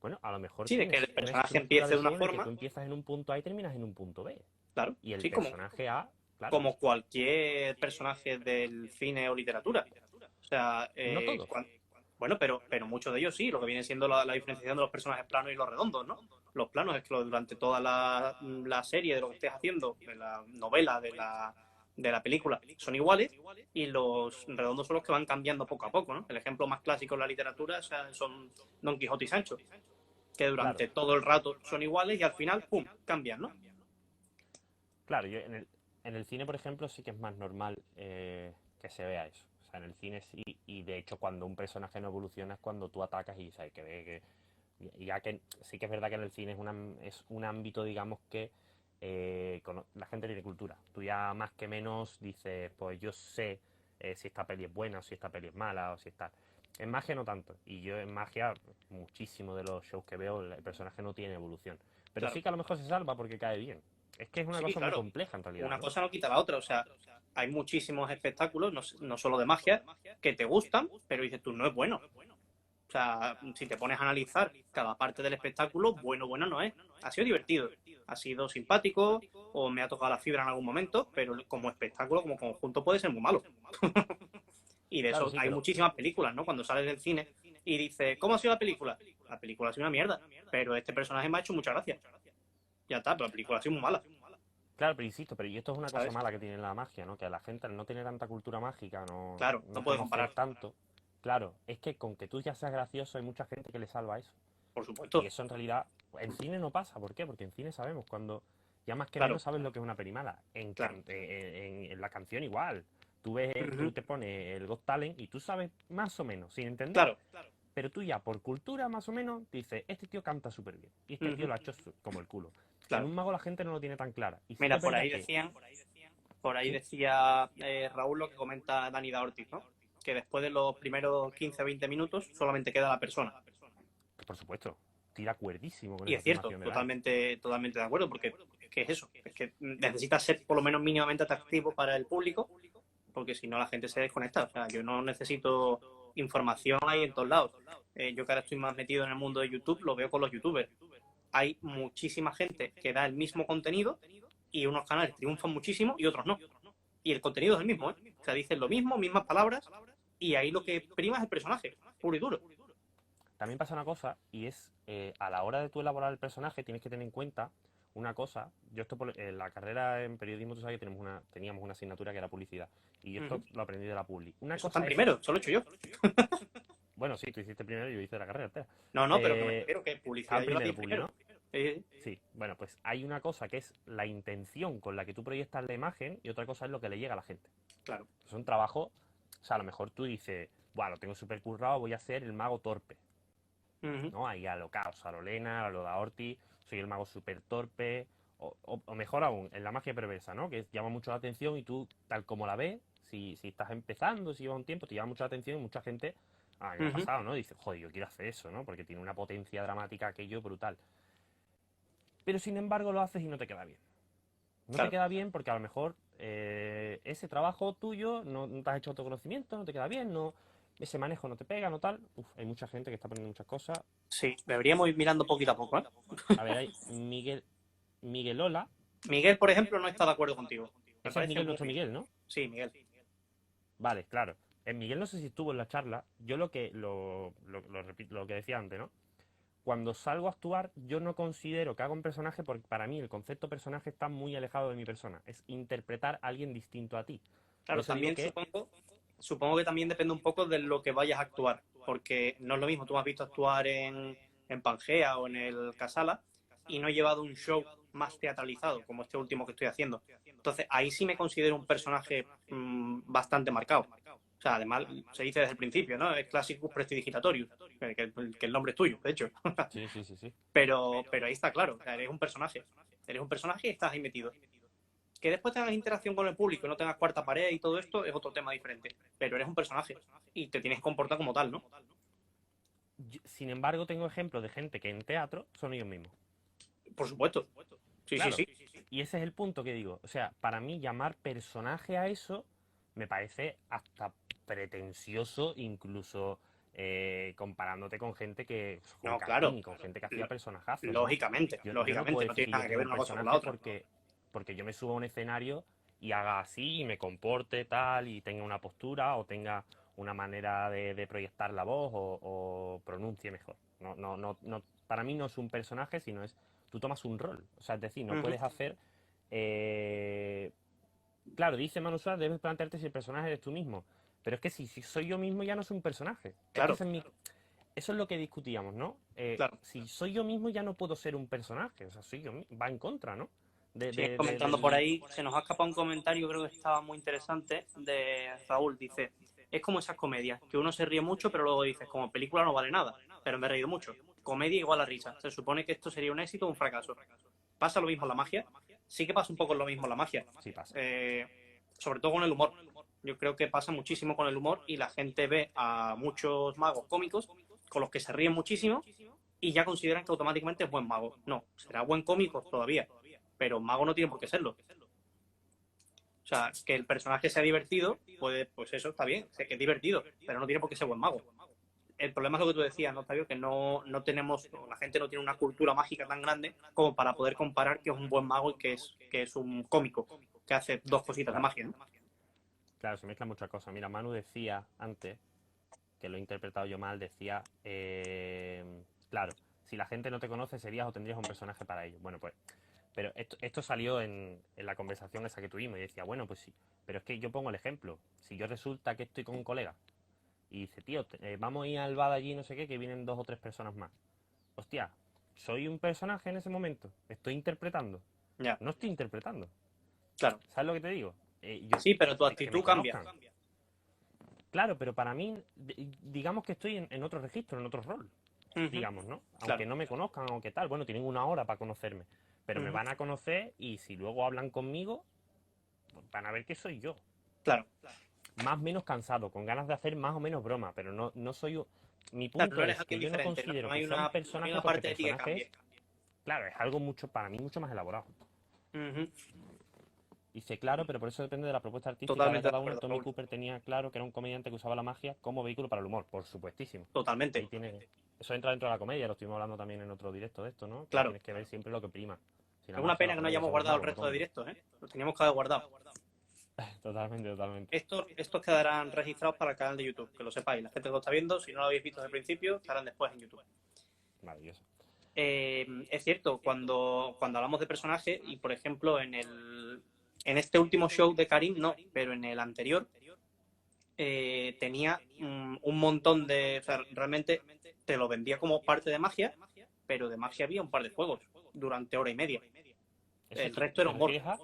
bueno, a lo mejor Sí, de que tienes el una personaje estructura empiece de de una show en el que forma, tú empiezas en un punto A y terminas en un punto B. claro, Y el sí, como, personaje A, claro, como cualquier personaje del cine o literatura. O sea, no todos. bueno, pero muchos de ellos sí, lo que viene siendo la diferenciación de los personajes planos y los redondos, ¿no? Los planos es que durante toda la serie de lo que estés haciendo, de la novela, de la película, son iguales y los redondos son los que van cambiando poco a poco, ¿no? El ejemplo más clásico en la literatura, o sea, son Don Quijote y Sancho, que Claro, durante todo el rato son iguales y al final, ¡pum!, cambian, ¿no? claro, yo en el cine, por ejemplo, sí que es más normal que se vea eso. O sea, en el cine sí, y de hecho cuando un personaje no evoluciona es cuando tú atacas y sabes que ve que... Ya que sí que es verdad que en el cine es un ámbito, digamos, que la gente tiene cultura. Tú ya más que menos dices, pues yo sé si esta peli es buena o si esta peli es mala o si está... En magia no tanto. Y yo en magia, muchísimo de los shows que veo, el personaje no tiene evolución. Pero Claro. sí que a lo mejor se salva porque cae bien. Es que es una Sí, cosa muy claro. compleja en realidad, Una ¿no? cosa no quita la otra. O sea, hay muchísimos espectáculos, no solo de magia, que te gustan, pero dices tú, no es bueno. O sea, si te pones a analizar cada parte del espectáculo, bueno no es. Ha sido divertido, ha sido simpático, o me ha tocado la fibra en algún momento, pero como espectáculo, como conjunto, puede ser muy malo. Y de Claro, eso sí, hay pero muchísimas películas, ¿no? Cuando sales del cine y dices, ¿cómo ha sido la película? La película ha sido una mierda, pero este personaje me ha hecho mucha gracia. Ya está, pero la película ha sido muy mala. Claro, pero insisto, pero y esto es una cosa ¿sabes? mala que tiene la magia, ¿no? Que a la gente al no tener tanta cultura mágica, Claro, no no puede conocer comparar, tanto, claro, es que con que tú ya seas gracioso hay mucha gente que le salva eso. por Y supuesto. eso en realidad, en cine no pasa, ¿por qué? Porque en cine sabemos cuando, ya más que menos Claro, sabes lo que es una peli mala. claro. En la canción igual. Tú ves, tú Ujú. te pones el Got Talent y tú sabes más o menos, sin entender, Claro. pero tú ya por cultura más o menos dices, este tío canta súper bien y este tío Ujú. lo ha hecho como el culo. En Claro. un mago la gente no lo tiene tan clara. Y sí que Mira, es verdad que, por ahí ¿sí? decía Raúl lo que comenta Dani da Ortiz, ¿no? Que después de los primeros 15 o 20 minutos solamente queda la persona. Por supuesto, tira cuerdísimo con Y esa es cierto, afirmación de Dani. totalmente de acuerdo, porque es que es eso, es que necesitas ser por lo menos mínimamente atractivo para el público, porque si no la gente se desconecta. O sea, yo no necesito información ahí en todos lados. Yo que ahora estoy más metido en el mundo de YouTube, lo veo con los youtubers. Hay muchísima gente que da el mismo contenido y unos canales triunfan muchísimo y otros no. Y el contenido es el mismo, ¿eh? O sea, dicen lo mismo, mismas palabras, y ahí lo que prima es el personaje, puro y duro. También pasa una cosa, y es a la hora de tú elaborar el personaje tienes que tener en cuenta una cosa. Yo esto en la carrera en periodismo, tú sabes que teníamos una asignatura que era publicidad. Y Uh esto -huh. lo aprendí de la publi. Una Eso está en cosa es, primero, eso lo he hecho yo. bueno, sí, tú hiciste primero y yo hice la carrera entera. No, no, pero que me refiero que Estaba publicidad en yo la vi primero publi, primero. ¿no? Sí, bueno, pues hay una cosa que es la intención con la que tú proyectas la imagen y otra cosa es lo que le llega a la gente. Claro. Es un trabajo, o sea, a lo mejor tú dices, bueno, lo tengo súper currado, voy a ser el mago torpe. Uh -huh. ¿No? Ahí alocaos, a Lolena, a lo da Orti, soy el mago súper torpe, o mejor aún, en la magia perversa, ¿no? Que llama mucho la atención y tú, tal como la ves, si estás empezando, si lleva un tiempo, te llama mucho la atención y mucha gente, a mí Uh me ha -huh. pasado, ¿no? Dice, joder, yo quiero hacer eso, ¿no? Porque tiene una potencia dramática aquello brutal. Pero sin embargo lo haces y no te queda bien. No te Claro. queda bien porque a lo mejor ese trabajo tuyo no te has hecho autoconocimiento, no te queda bien, no, ese manejo no te pega, no tal. Uf, hay mucha gente que está aprendiendo muchas cosas. Sí, deberíamos ir mirando poquito a poco, ¿eh? A ver, hay Miguelola. Miguel, por ejemplo, no está de acuerdo contigo. Me Ese es parece Miguel, muy... nuestro Miguel, ¿no? Sí, Miguel. Vale, claro. Miguel no sé si estuvo en la charla. Yo lo repito, lo que decía antes, ¿no? Cuando salgo a actuar, yo no considero que haga un personaje porque para mí el concepto personaje está muy alejado de mi persona. Es interpretar a alguien distinto a ti. Por Claro, eso digo también que, supongo que también depende un poco de lo que vayas a actuar, porque no es lo mismo, tú me has visto actuar en Pangea o en el Casala y no he llevado un show más teatralizado, como este último que estoy haciendo. Entonces, ahí sí me considero un personaje bastante marcado. O sea, además, se dice desde el principio, ¿no? Es Classicus Prestidigitatorius, que el nombre es tuyo, de hecho. sí, sí, sí, sí. Pero ahí está claro, o sea, eres un personaje. Eres un personaje y estás ahí metido. Que después tengas interacción con el público y no tengas cuarta pared y todo esto es otro tema diferente. Pero eres un personaje y te tienes que comportar como tal, ¿no? Sin embargo, tengo ejemplos de gente que en teatro son ellos mismos. Por supuesto. Sí, sí, Claro. sí. Y ese es el punto que digo. O sea, para mí llamar personaje a eso me parece hasta pretencioso, incluso comparándote con gente que, con No, Carpini, claro. con gente que hacía personajazos, ¿no? Lógicamente, Yo no puedo lógicamente. No decir tiene que yo nada que tengo ver un una cosa con la personaje otra. porque yo me subo a un escenario y haga así y me comporte tal y tenga una postura o tenga una manera de proyectar la voz o pronuncie mejor. Para mí no es un personaje, sino es tú tomas un rol. O sea, es decir, no Uh -huh. puedes hacer. eh, Claro, dice Manu Suárez, debes plantearte si el personaje eres tú mismo. Pero es que si soy yo mismo ya no soy un personaje. Es que Claro, eso es lo que discutíamos, ¿no? claro. Si soy yo mismo ya no puedo ser un personaje. O sea, va en contra, ¿no? Sigues comentando por ahí, se nos ha escapado un comentario, creo que estaba muy interesante, de Raúl. Dice, es como esas comedias, que uno se ríe mucho, pero luego dices, como película no vale nada, pero me he reído mucho. Comedia igual a risa. Se supone que esto sería un éxito o un fracaso. Pasa lo mismo en la magia. Sí que pasa un poco lo mismo en la magia. Sí pasa. Sobre todo con el humor. Yo creo que pasa muchísimo con el humor y la gente ve a muchos magos cómicos con los que se ríen muchísimo y ya consideran que automáticamente es buen mago. No, será buen cómico todavía, pero mago no tiene por qué serlo. O sea, que el personaje sea divertido, pues eso está bien, sé que es divertido, pero no tiene por qué ser buen mago. El problema es lo que tú decías, ¿no, Octavio? Que no tenemos, la gente no tiene una cultura mágica tan grande como para poder comparar que es un buen mago y que es un cómico, que hace dos cositas de Claro. magia, ¿no? Claro, se mezclan muchas cosas. Mira, Manu decía antes, que lo he interpretado yo mal, decía, claro, si la gente no te conoce serías o tendrías un personaje para ello. Bueno, pues Pero esto salió en la conversación esa que tuvimos y decía, bueno, pues sí, pero es que yo pongo el ejemplo. Si yo resulta que estoy con un colega y dice, tío, vamos a ir al bar allí, no sé qué, que vienen 2 o 3 personas más. Hostia, soy un personaje en ese momento, estoy interpretando. Ya, No estoy interpretando. claro. ¿Sabes lo que te digo? Yo, Sí, pero tu que me actitud cambia. conozcan. Claro, pero para mí, digamos que estoy en otro registro, en otro rol, Ujú, digamos, ¿no? Aunque claro. no me conozcan, aunque tal, bueno, tienen una hora para conocerme, pero me Ujú, van a conocer y si luego hablan conmigo, pues van a ver que soy yo. claro. Más o menos cansado, con ganas de hacer más o menos broma, pero no soy... Mi Claro, no punto eres es que alguien yo no diferente, no, considero que sea un no hay personaje una porque parte de ti que personaje es, cambie. claro, es algo mucho, para mí, mucho más elaborado. Ujú, Dice, claro, pero por eso depende de la propuesta artística de totalmente de cada uno. acuerdo, Tommy Raúl. Cooper tenía claro que era un comediante que usaba la magia como vehículo para el humor, por supuestísimo. Ahí Totalmente. tiene... Eso entra dentro de la comedia, lo estuvimos hablando también en otro directo de esto, ¿no? Que Claro. tienes que ver siempre lo que prima. Si la Es una magia o pena la que no comedia hayamos son los guardado el magos, lo resto de tonto. directos, ¿eh? Los teníamos que haber guardado. Totalmente, totalmente. Estos quedarán registrados para el canal de YouTube, que lo sepáis. La gente que lo está viendo, si no lo habéis visto desde el principio, estarán después en YouTube. Maravilloso. Es cierto, cuando hablamos de personajes, y por ejemplo en este último show de Karim no, pero en el anterior tenía un montón de... O sea, realmente te lo vendía como parte de magia, pero de magia había un par de juegos durante hora y media. Eso El sí, resto era ¿te humor. refieres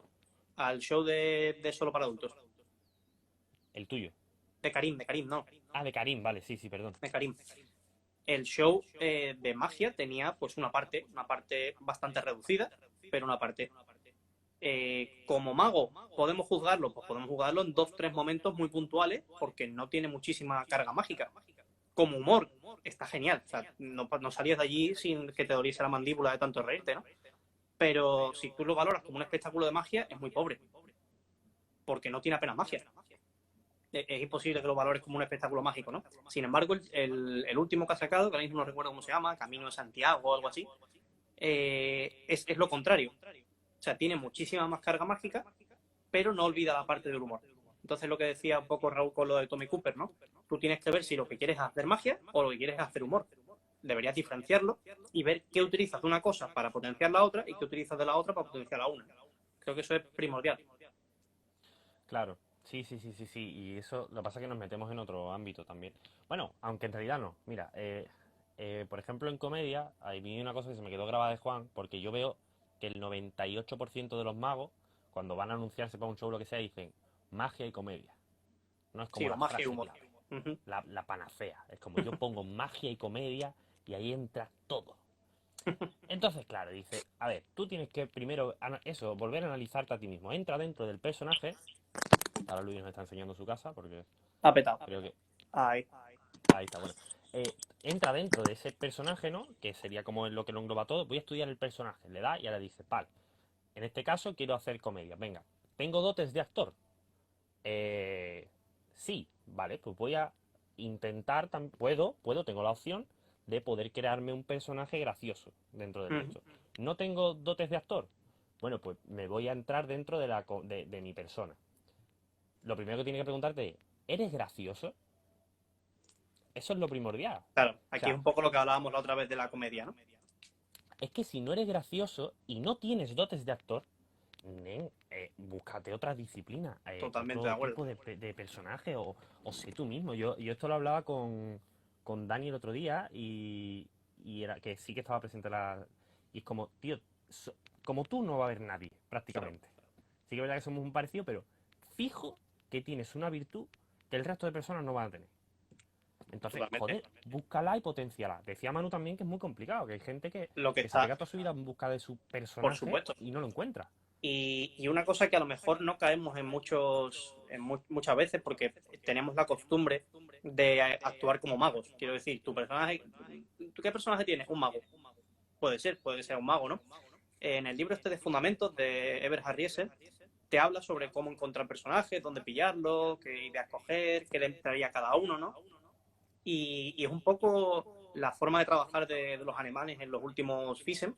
a Al show de solo para adultos. el tuyo? De Karim, no, Ah, de Karim, vale, sí, sí, perdón. de Karim. El show de magia tenía pues una parte bastante reducida, pero una parte. Como mago, ¿podemos juzgarlo? Pues podemos juzgarlo en 2 o 3 momentos muy puntuales, porque no tiene muchísima carga mágica. Como humor, está genial. O sea, no salías de allí sin que te doliese la mandíbula de tanto reírte, ¿no? Pero si tú lo valoras como un espectáculo de magia, es muy pobre, porque no tiene apenas magia. Es imposible que lo valores como un espectáculo mágico, ¿no? Sin embargo, el último que ha sacado, que ahora mismo no recuerdo cómo se llama, Camino de Santiago o algo así, es lo contrario. O sea, tiene muchísima más carga mágica, pero no olvida la parte del humor. Entonces, lo que decía un poco Raúl con lo de Tommy Cooper, ¿no? Tú tienes que ver si lo que quieres es hacer magia o lo que quieres es hacer humor. Deberías diferenciarlo y ver qué utilizas de una cosa para potenciar la otra y qué utilizas de la otra para potenciar la una. Creo que eso es primordial. Claro, sí, sí, sí, sí, sí. Y eso, lo que pasa es que nos metemos en otro ámbito también. Bueno, aunque en realidad no. Mira, por ejemplo, en comedia, hay una cosa que se me quedó grabada de Juan, porque yo veo que el 98% de los magos, cuando van a anunciarse para un show, lo que sea, dicen magia y comedia. No es Sí, como o la magia y frase humor. clave, Uh-huh. la panacea. Es como yo pongo magia y comedia y ahí entra todo. Entonces, claro, dice, a ver, tú tienes que primero, eso, volver a analizarte a ti mismo. Entra dentro del personaje. Ahora Luis nos está enseñando su casa porque Ha petado. creo que... Ahí. Ahí está, bueno. Entra dentro de ese personaje, ¿no? Que sería como lo que lo engloba todo. Voy a estudiar el personaje. Le da y ahora dice, vale, en este caso quiero hacer comedia. Venga, ¿tengo dotes de actor? Eh, sí, vale, pues voy a intentar, tengo la opción de poder crearme un personaje gracioso dentro del Uh-huh. esto. ¿No tengo dotes de actor? Bueno, pues me voy a entrar dentro de mi persona. Lo primero que tiene que preguntarte es, ¿eres gracioso? Eso es lo primordial. Claro, O aquí es sea, un poco lo que hablábamos la otra vez de la comedia, ¿no? es que si no eres gracioso y no tienes dotes de actor, búscate otra disciplina, Totalmente de otro acuerdo. tipo de personaje o sé tú mismo. Yo esto lo hablaba con Dani el otro día y era que sí que estaba presente y es como, tío, como tú no va a haber nadie, Claro, prácticamente. Sí que es verdad que somos un parecido, pero fijo que tienes una virtud que el resto de personas no van a tener. Entonces, totalmente. joder, búscala y potenciala. Decía Manu también que es muy complicado, que hay gente Lo que que se está, pega toda su vida en busca de su por personaje supuesto. y no lo encuentra. Y una cosa que a lo mejor no caemos muchas veces porque tenemos la costumbre de actuar como magos. Quiero decir, tu personaje, ¿tú qué personaje tienes? Un mago. Puede ser un mago, ¿no? En el libro este de Fundamentos de Eberhard Riese te habla sobre cómo encontrar personajes, dónde pillarlos, qué ideas coger, qué le entraría a cada uno, ¿no? Y es un poco la forma de trabajar de los alemanes en los últimos FISEM.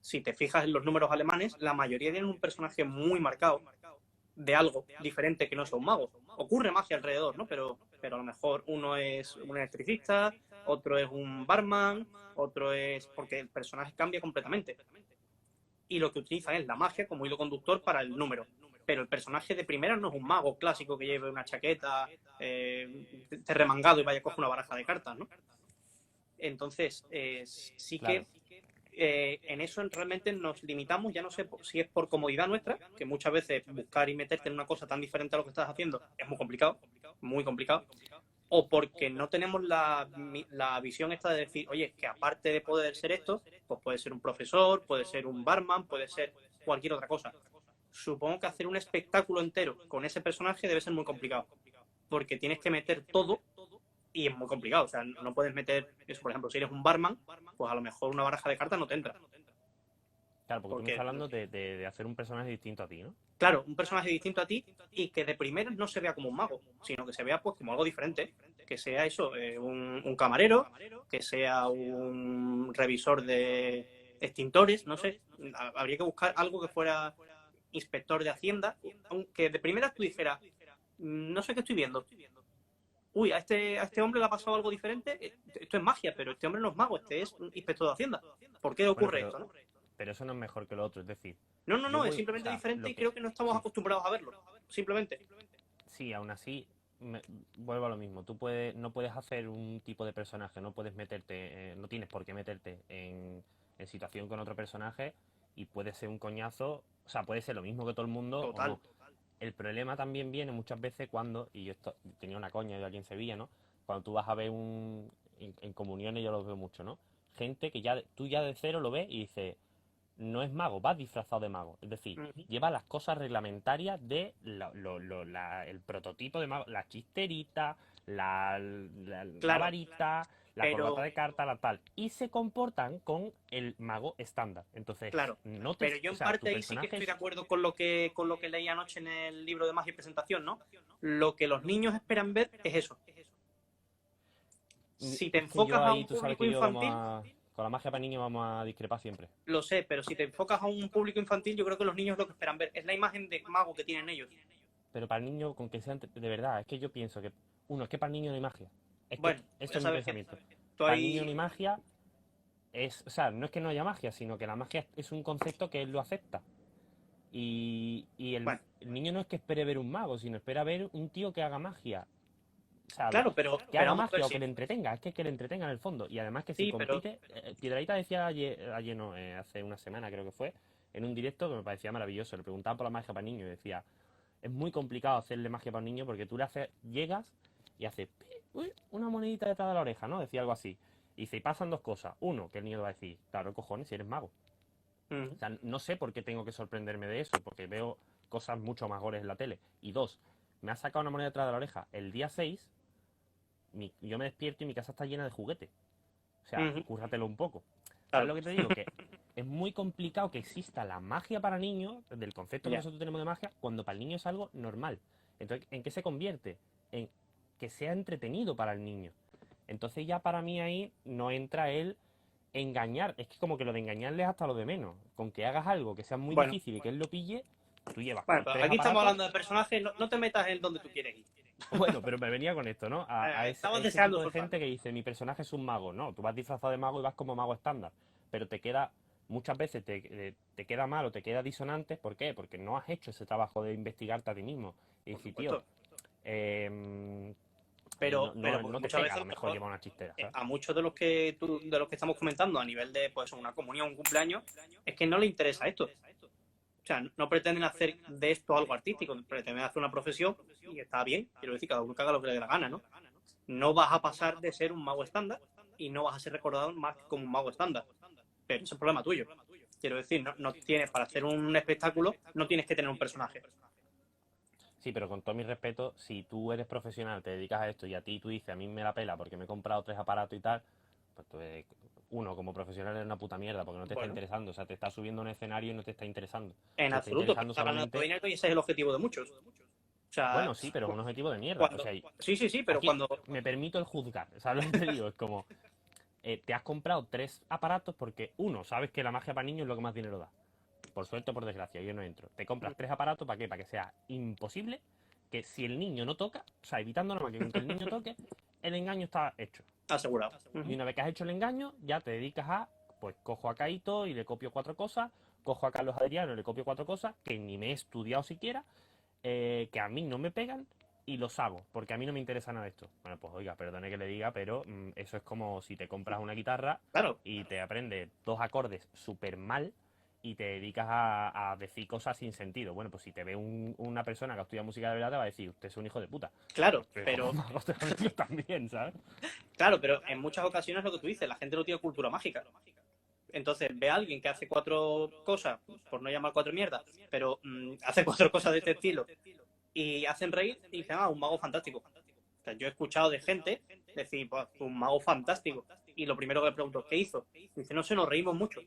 Si te fijas en los números alemanes, la mayoría tienen un personaje muy marcado de algo diferente que no sea un mago. Ocurre magia alrededor, ¿no? Pero a lo mejor uno es un electricista, otro es un barman, otro es... porque el personaje cambia completamente. y lo que utilizan es la magia como hilo conductor para el número. Pero el personaje de primera no es un mago clásico que lleve una chaqueta, remangado y vaya a coger una baraja de cartas, ¿no? Entonces, sí Claro. que en eso realmente nos limitamos, ya no sé si es por comodidad nuestra, que muchas veces buscar y meterte en una cosa tan diferente a lo que estás haciendo es muy complicado, o porque no tenemos la visión esta de decir, oye, que aparte de poder ser esto, pues puede ser un profesor, puede ser un barman, puede ser cualquier otra cosa. Supongo que hacer un espectáculo entero con ese personaje debe ser muy complicado, porque tienes que meter todo y es muy complicado. O sea, no puedes meter eso, por ejemplo, si eres un barman, pues a lo mejor una baraja de cartas no te entra. Claro, porque tú me estás Porque, hablando de hacer un personaje distinto a ti, ¿no? claro, un personaje distinto a ti y que de primera no se vea como un mago, sino que se vea pues como algo diferente. Que sea eso, un camarero, que sea un revisor de extintores, no sé. Habría que buscar algo que fuera inspector de Hacienda, aunque de primera tú dijeras, no sé qué estoy viendo. Uy, a este hombre le ha pasado algo diferente. Esto es magia, pero este hombre no es mago, este es un inspector de Hacienda. ¿Por qué Bueno, ocurre esto, no? pero eso no es mejor que lo otro. Es decir, No, no, yo no, es voy, o simplemente sea, diferente lo y que, creo que no estamos sí, acostumbrados a verlo. Simplemente. sí, aún así, me- vuelvo a lo mismo. Tú puedes, no puedes hacer un tipo de personaje, no puedes meterte, no tienes por qué meterte en situación con otro personaje y puede ser un coñazo, o sea, puede ser lo mismo que todo el mundo o Total. no. El problema también viene muchas veces cuando, y yo tenía una coña yo aquí en Sevilla, ¿no? Cuando tú vas a ver en comuniones yo lo veo mucho, ¿no? Gente que ya, tú ya de cero lo ves y dices, no es mago, va disfrazado de mago. Es decir, Ujú. lleva las cosas reglamentarias de el prototipo de mago, la chisterita, la Claro, varita, la corbata pero de carta, la tal. Y se comportan con el mago estándar. Entonces, claro. no te, Pero yo o en sea, tu parte ahí sí que personaje estoy de es. acuerdo con lo que leí anoche en el libro de magia y presentación, ¿no? Lo que los niños esperan ver es eso. Si te Es que yo enfocas a ahí, un tú sabes público que yo vamos infantil, a. Con la magia para niños vamos a discrepar siempre. lo sé, pero si te enfocas a un público infantil, yo creo que los niños lo que esperan ver es la imagen de mago que tienen ellos. Pero para el niño, con que sean de verdad, es que yo pienso que. Uno, es que para el niño no hay magia. Es que Bueno, eso ya es mi sabes que pensamiento. tú Para el niño no ahí. hay magia. O sea, no es que no haya magia, sino que la magia es un concepto que él lo acepta. Y Bueno, el niño no es que espere ver un mago, sino espera ver un tío que haga magia. O sea, claro, pero, que pero haga vamos a ver magia o si. que le entretenga, es que le entretenga en el fondo. Y además que si Sí, pero. compite, Piedrahita decía ayer no, hace una semana creo que fue, en un directo que me parecía maravilloso. Le preguntaba por la magia para niños y decía, es muy complicado hacerle magia para un niño porque tú le haces, llegas y haces uy, una monedita detrás de la oreja, ¿no? Decía algo así. Y dice, y pasan dos cosas. Uno, que el niño le va a decir, claro, cojones, si eres mago. Mm, O sea, no sé por qué tengo que sorprenderme de eso, porque veo cosas mucho más gores en la tele. Y dos, me ha sacado una moneda detrás de la oreja el día 6, yo me despierto y mi casa está llena de juguetes. O sea, ujú, cúrratelo un poco. ¿Sabes claro, lo que te digo? Que es muy complicado que exista la magia para niños, del concepto que ya. nosotros tenemos de magia, cuando para el niño es algo normal. Entonces, ¿en qué se convierte? En que sea entretenido para el niño. Entonces ya para mí ahí no entra el engañar. Es que como que lo de engañarle es hasta lo de menos. Con que hagas algo que sea muy Bueno, difícil y que él lo pille, tú llevas bueno, pero tres aquí estamos aparatos. hablando de personajes, no te metas en donde tú quieres ir. Bueno, pero me venía con esto, ¿no? A Estamos ese deseando tipo de gente soltarlo. que dice, mi personaje es un mago. No, tú vas disfrazado de mago y vas como mago estándar. Pero te queda, muchas veces te queda mal o te queda disonante. ¿Por qué? Porque no has hecho ese trabajo de investigarte a ti mismo. Y Por decir, tío, supuesto. eh, Pero porque no te muchas pega a veces lo a lo mejor mejor llevar una chistera, ¿sabes? a muchos de los que estamos comentando a nivel de pues una comunión, un cumpleaños, es que no le interesa esto. O sea, no pretenden hacer de esto algo artístico, pretenden hacer una profesión y está bien, quiero decir, cada uno que haga lo que le dé la gana, ¿no? No vas a pasar de ser un mago estándar y no vas a ser recordado más que como un mago estándar. Pero ese es el problema tuyo. Quiero decir, no tienes para hacer un espectáculo, no tienes que tener un personaje. Sí, pero con todo mi respeto, si tú eres profesional, te dedicas a esto y a ti tú dices, a mí me la pela porque me he comprado tres aparatos y tal, pues uno, como profesional eres una puta mierda porque no te está Bueno, interesando. O sea, te estás subiendo a un escenario y no te está interesando. en Te está absoluto, pero interesando está ganando solamente. dinero y ese es el objetivo de muchos. O sea, Bueno, sí, pero es un objetivo de mierda. O cuando. sea, Sí, sí, sí, pero aquí cuando. me permito el juzgar. ¿Sabes lo que te digo? Es como, te has comprado tres aparatos porque, uno, sabes que la magia para niños es lo que más dinero da. Por suerte o por desgracia, yo no entro. Te compras tres aparatos, ¿para qué? Para que sea imposible que si el niño no toca, o sea, evitando nada más que con que el niño toque, el engaño está hecho. Asegurado. Y una vez que has hecho el engaño, ya te dedicas a pues cojo a Caito y le copio 4 cosas, cojo a Carlos Adriano y le copio 4 cosas que ni me he estudiado siquiera, que a mí no me pegan y los hago, porque a mí no me interesa nada esto. Bueno, pues oiga, perdone que le diga, pero eso es como si te compras una guitarra Claro, y te aprendes 2 acordes súper mal y te dedicas a decir cosas sin sentido. Bueno, pues si te ve una persona que ha estudiado música de verdad, te va a decir, usted es un hijo de puta. claro, Pero pero yo también, ¿sabes? claro, pero en muchas ocasiones lo que tú dices, la gente no tiene cultura mágica. Entonces ve a alguien que hace 4 cosas, por no llamar 4 mierdas, pero hace 4 cosas de este estilo y hacen reír y dicen, un mago fantástico. O sea, yo he escuchado de gente decir, pues, un mago fantástico. Y lo primero que le pregunto, ¿qué hizo? Dice, no sé, nos reímos mucho.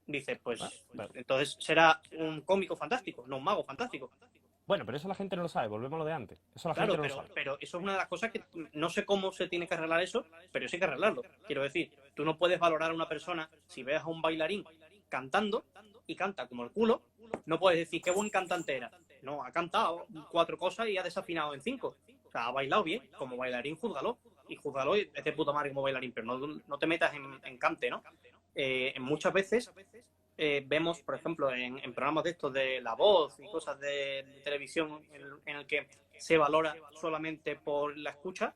Dice, Bueno, pues entonces será un cómico fantástico, no un mago fantástico. bueno, pero eso la gente no lo sabe, volvemos a lo de antes. Eso la gente Claro, no lo sabe. pero eso es una de las cosas que no sé cómo se tiene que arreglar eso, pero sí hay que arreglarlo. Quiero decir, tú no puedes valorar a una persona si ves a un bailarín cantando y canta como el culo, no puedes decir qué buen cantante era. No, ha cantado 4 cosas y ha desafinado en 5. O sea, ha bailado bien, como bailarín, júzgalo. Y júzgalo y es de puta madre como bailarín, pero no te metas en cante, ¿no? Muchas veces vemos, por ejemplo, en programas de estos de La Voz y cosas de televisión en el que se valora solamente por la escucha,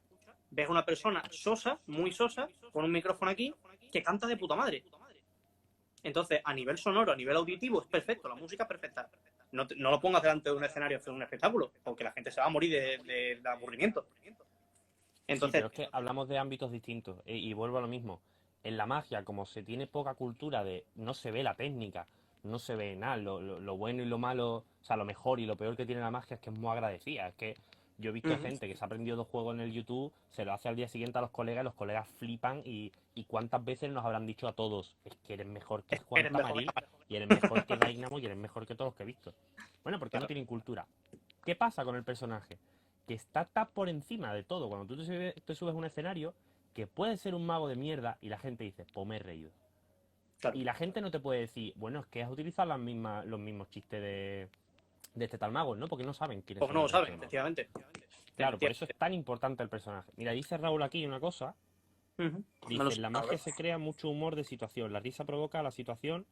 ves una persona sosa, muy sosa, con un micrófono aquí, que canta de puta madre. Entonces, a nivel sonoro, a nivel auditivo, es perfecto, la música es perfecta. No lo pongas delante de un escenario a hacer un espectáculo, porque la gente se va a morir de aburrimiento. Sí, Entonces, pero es que hablamos de ámbitos distintos y vuelvo a lo mismo. En la magia, como se tiene poca cultura de no se ve la técnica, no se ve nada, lo bueno y lo malo, o sea, lo mejor y lo peor que tiene la magia es que es muy agradecida. Es que yo he visto gente que se ha aprendido 2 juegos en el YouTube, se lo hace al día siguiente a los colegas y los colegas flipan y cuántas veces nos habrán dicho a todos, es que eres mejor que Juan eres mejor. Tamaril y eres mejor que Dynamo y eres mejor que todos los que he visto. Bueno, porque no Claro. tienen cultura. ¿Qué pasa con el personaje? Que está tan por encima de todo. Cuando tú te subes a un escenario, que puede ser un mago de mierda y la gente dice, pues me he reído. Claro. Y la gente no te puede decir, bueno, es que has utilizado los mismos chistes de este tal mago, ¿no? Porque no saben quiénes Pues son no el lo resto saben, de magos. efectivamente. Claro, por eso es tan importante el personaje. Mira, dice Raúl aquí una cosa. No lo Dice, sé, la a ver. magia se crea mucho humor de situación. La risa provoca la situación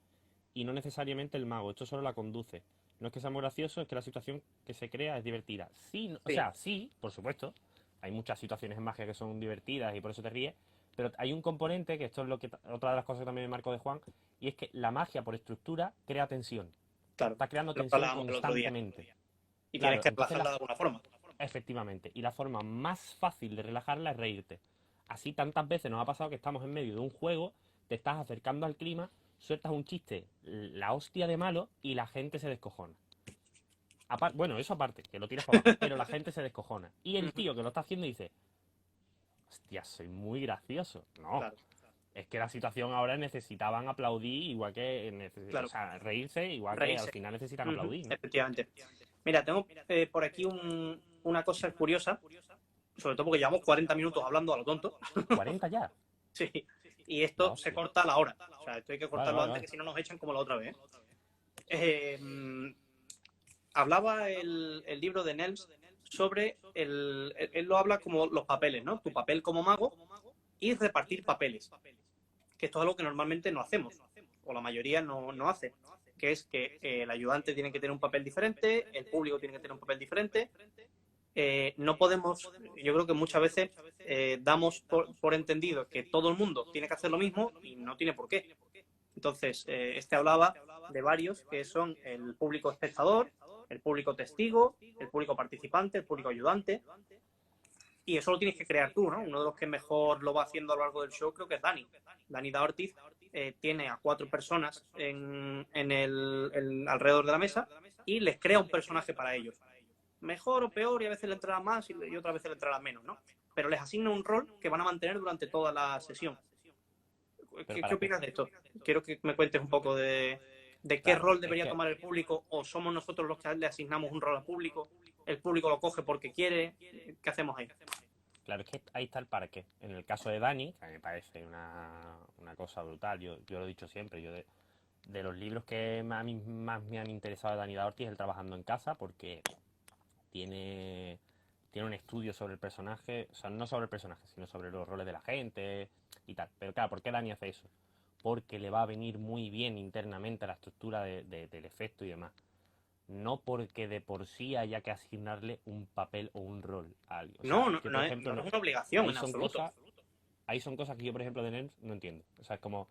y no necesariamente el mago. Esto solo la conduce. No es que sea muy gracioso, es que la situación que se crea es divertida. Sí, o Sí, sea, sí, por supuesto. Hay muchas situaciones en magia que son divertidas y por eso te ríes. Pero hay un componente, que esto es otra de las cosas que también me marco de Juan, y es que la magia por estructura crea tensión. claro. Está creando Lo que tensión hablábamos el otro día. constantemente. Y tienes Claro, que entonces relajarla de alguna forma. efectivamente. Y la forma más fácil de relajarla es reírte. Así tantas veces nos ha pasado que estamos en medio de un juego, te estás acercando al clima, sueltas un chiste, la hostia de malo, y la gente se descojona. Bueno, eso aparte, que lo tiras para abajo, pero la gente se descojona. Y el tío que lo está haciendo dice, hostia, soy muy gracioso. No, Claro, es que la situación ahora necesitaban aplaudir, igual que, o claro. sea, reírse, igual que al Reírse. final necesitan aplaudir, ¿no? Efectivamente. Mira, tengo por aquí una cosa curiosa, sobre todo porque llevamos 40 minutos hablando a lo tonto. 40 ya. Sí. Y La esto se hostia. corta a la hora. O sea, esto hay que Vale, cortarlo vale, antes, vale. que si no nos echan como la otra vez. Hablaba el libro de Nels sobre él lo habla como los papeles, ¿no? Tu papel como mago y repartir papeles. Que esto es algo que normalmente no hacemos, o la mayoría no hace, que es que el ayudante tiene que tener un papel diferente, el público tiene que tener un papel diferente. No podemos, yo creo que muchas veces damos por entendido que todo el mundo tiene que hacer lo mismo y no tiene por qué. Entonces, este hablaba de varios que son el público espectador, el público testigo, el público participante, el público ayudante, y eso lo tienes que crear tú, ¿no? Uno de los que mejor lo va haciendo a lo largo del show creo que es Dani. Dani da Ortiz tiene a 4 personas alrededor de la mesa y les crea un personaje para ellos. Mejor o peor, y a veces le entrará más y otras veces le entrará menos, ¿no? Pero les asigna un rol que van a mantener durante toda la sesión. ¿Pero ¿Qué para qué? opinas de esto? Quiero que me cuentes un poco de qué Claro, rol es debería que, tomar el público, o somos nosotros los que le asignamos un rol al público, el público lo coge porque quiere. ¿Qué hacemos ahí? claro, es que ahí está el para qué. En el caso de Dani, que a mí me parece una cosa brutal, yo lo he dicho siempre, de los libros que a mí más me han interesado de Dani Ortiz es el Trabajando en Casa, porque tiene, tiene un estudio sobre el personaje, o sea, no sobre el personaje, sino sobre los roles de la gente y tal. Pero claro, ¿por qué Dani hace eso? Porque le va a venir muy bien internamente a la estructura del efecto y demás. No porque de por sí haya que asignarle un papel o un rol a alguien. O No, sea, no, yo no por es, ejemplo, no es no, una obligación ahí en son absoluto. cosas, ahí son cosas que yo por ejemplo de NERF no entiendo. O sea, es como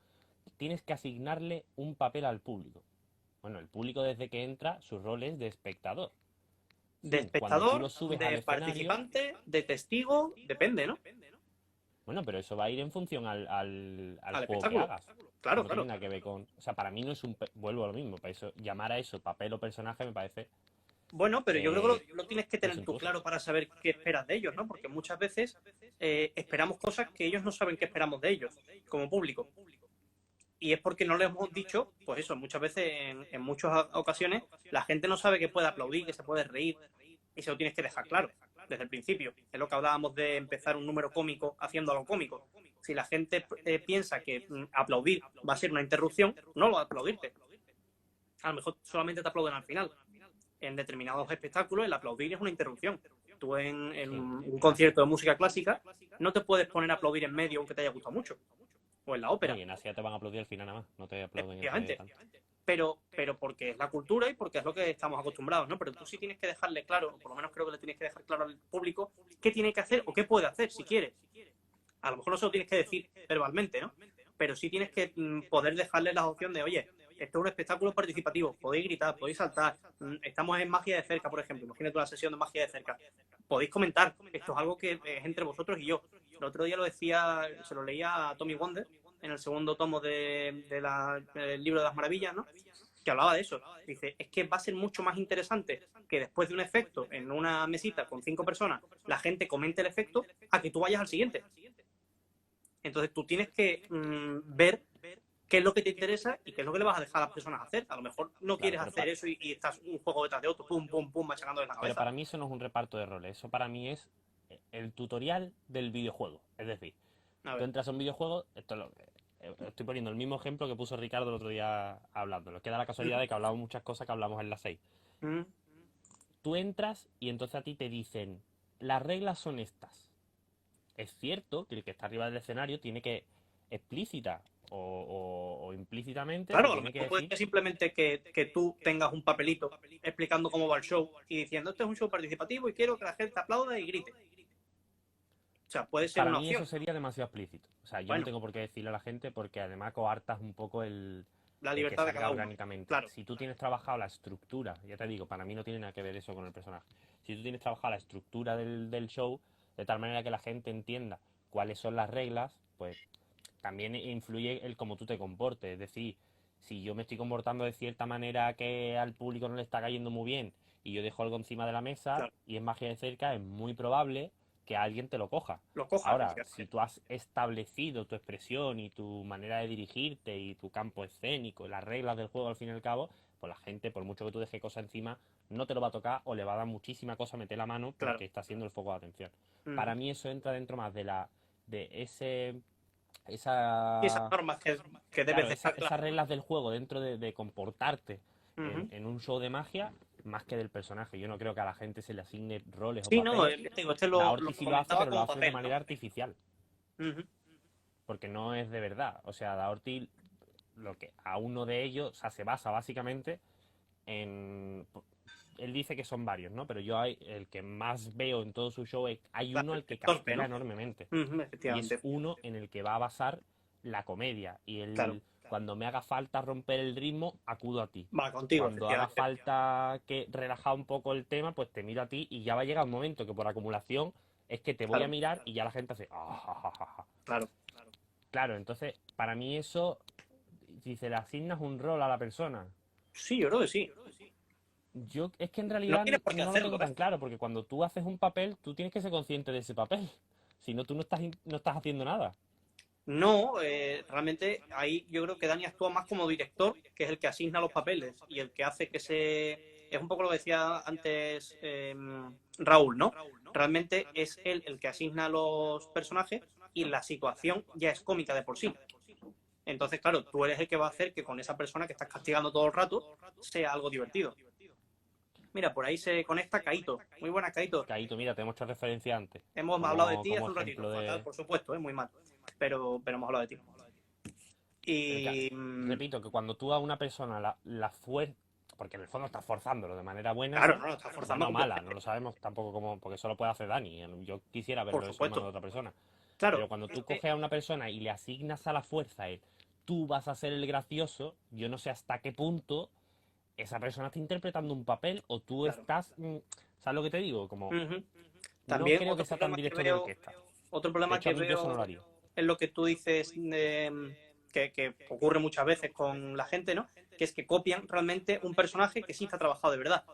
tienes que asignarle un papel al público. Bueno, el público desde que entra, su rol es de espectador. De Sí, cuando tú espectador, lo subes al de escenario, participante, de testigo, depende, ¿no? bueno, pero eso va a ir en función al Al juego que espectáculo. hagas. Claro, No tiene claro. nada que ver con... O sea, para mí no es un... Vuelvo a lo mismo. Para eso, llamar a eso papel o personaje me parece Bueno, pero yo creo que lo tienes que tener tú presuntuoso. claro para saber qué esperas de ellos, ¿no? Porque muchas veces esperamos cosas que ellos no saben qué esperamos de ellos, como público. Y es porque no les hemos dicho, pues eso, muchas veces, en muchas ocasiones, la gente no sabe que puede aplaudir, que se puede reír, y se lo tienes que dejar claro desde el principio. Es lo que hablábamos de empezar un número cómico haciendo algo cómico. Si la gente piensa que aplaudir va a ser una interrupción, no lo va a aplaudirte. A lo mejor solamente te aplauden al final. En determinados espectáculos, el aplaudir es una interrupción. Tú en Sí, un concierto de música clásica no te puedes poner a aplaudir en medio aunque te haya gustado mucho. O en la no, ópera, y en Asia te van a aplaudir al final nada más. No te aplauden entre efectivamente. tanto. Pero porque es la cultura y porque es lo que estamos acostumbrados, ¿no? Pero tú sí tienes que dejarle claro, o por lo menos creo que le tienes que dejar claro al público qué tiene que hacer o qué puede hacer si quiere. A lo mejor no se lo tienes que decir verbalmente, ¿no? Pero sí tienes que poder dejarle la opción de, oye, esto es un espectáculo participativo, podéis gritar, podéis saltar, estamos en magia de cerca, por ejemplo, imagínate una sesión de magia de cerca, podéis comentar, esto es algo que es entre vosotros y yo. El otro día lo decía, se lo leía a Tommy Wonder en el segundo tomo del libro de las maravillas, ¿no? Que hablaba de eso. Dice, es que va a ser mucho más interesante que después de un efecto en una mesita con 5 personas, la gente comente el efecto a que tú vayas al siguiente. Entonces tú tienes que ver qué es lo que te interesa y qué es lo que le vas a dejar a las personas hacer. A lo mejor no Claro, quieres pero, hacer eso y estás un juego detrás de otro, pum, pum, pum, machacándoles la pero cabeza. para mí eso no es un reparto de roles. Eso para mí es el tutorial del videojuego. Es decir, A tú ver. entras a un videojuego, estoy poniendo el mismo ejemplo que puso Ricardo el otro día hablando. Que da la casualidad de que hablamos muchas cosas que hablamos en las 6. Mm, Tú entras y entonces a ti te dicen, las reglas son estas. Es cierto que el que está arriba del escenario tiene que, explícita o implícitamente, te Claro, a lo tiene que mejor puede decir, ser simplemente que tú tengas un papelito explicando cómo va el show y diciendo, esto es un show participativo y quiero que la gente aplauda y grite. O sea, puede ser para una mí opción. eso sería demasiado explícito. O sea, yo no Bueno, tengo por qué decirle a la gente porque además coartas un poco la el que libertad de salga cada uno. orgánicamente. Claro, Si tú tienes trabajado la estructura, ya te digo, para mí no tiene nada que ver eso con el personaje. Si tú tienes trabajado la estructura del show, de tal manera que la gente entienda cuáles son las reglas, pues también influye el cómo tú te comportes. Es decir, si yo me estoy comportando de cierta manera que al público no le está cayendo muy bien y yo dejo algo encima de la mesa claro. y es magia de cerca, es muy probable que alguien te lo coja. Lo coja, Ahora, si efectivamente. tú has establecido tu expresión y tu manera de dirigirte y tu campo escénico, las reglas del juego al fin y al cabo, pues la gente, por mucho que tú dejes cosas encima, no te lo va a tocar o le va a dar muchísima cosa meter la mano Claro. porque está siendo el foco de atención. Uh-huh. Para mí eso entra dentro más de Y esas esa, normas que debes claro, dejar esas claras, ¿no? reglas del juego dentro de comportarte Uh-huh. en un show de magia más que del personaje. Yo no creo que a la gente se le asigne roles o Sí, no, papeles. te digo, este Daorti lo sí lo hace, comentaba pero lo como hace de papel, ¿no? manera artificial, Uh-huh. porque no es de verdad. O sea, Daorti, lo que a uno de ellos, o sea, se basa básicamente en... Él dice que son varios, ¿no? Pero yo el que más veo en todo su show es, hay Claro, uno al el que torpe, castiga ¿no? enormemente. Uh-huh, Y es efectivamente. uno en el que va a basar la comedia. Y Claro, cuando me haga falta romper el ritmo, acudo a ti. va contigo, Cuando haga efectivamente. falta que relajar un poco el tema, pues te miro a ti y ya va a llegar un momento que por acumulación es que te voy a Claro, mirar y ya la gente hace... "Ah, ja, ja, ja, ja". claro. Claro, entonces para mí eso, si se le asignas un rol a la persona, Sí, yo creo que sí. yo es que en No realidad tienes por qué no lo hacerlo, tengo ¿eh? tan claro, porque cuando tú haces un papel, tú tienes que ser consciente de ese papel. Si no, tú no estás haciendo nada. No, realmente ahí yo creo que Dani actúa más como director, que es el que asigna los papeles y el que hace que se... Es un poco lo que decía antes Raúl, ¿no? Realmente es él el que asigna los personajes y la situación ya es cómica de por sí. Entonces, claro, tú eres el que va a hacer que con esa persona que estás castigando todo el rato sea algo divertido. Mira, por ahí se conecta Kaito. Muy buena, Kaito. Kaito, mira, te hemos hecho referencia antes. Hemos hablado de ti hace Como un ratito. ejemplo Fatal, de. por supuesto, muy mal. Pero hemos hablado de ti. Pero Y... repito, que cuando tú a una persona la fuerzas, porque en el fondo estás forzándolo de manera buena, Claro, no, lo estás forzando buena o mala, completamente. no lo sabemos tampoco cómo, porque eso lo puede hacer Dani. Yo quisiera Por verlo eso en manos de supuesto. otra persona. Claro, Pero cuando es tú que... coges a una persona y le asignas a la fuerza el tú vas a ser el gracioso, yo no sé hasta qué punto esa persona está interpretando un papel o tú Claro. estás. ¿Sabes lo que te digo? Como, Ujú. no También creo que sea tan directo de orquesta. otro De problema hecho, a que mí yo eso no veo lo haría. es lo que tú dices, que ocurre muchas veces con la gente, ¿no? Que es que copian realmente un personaje que sí está trabajado de verdad.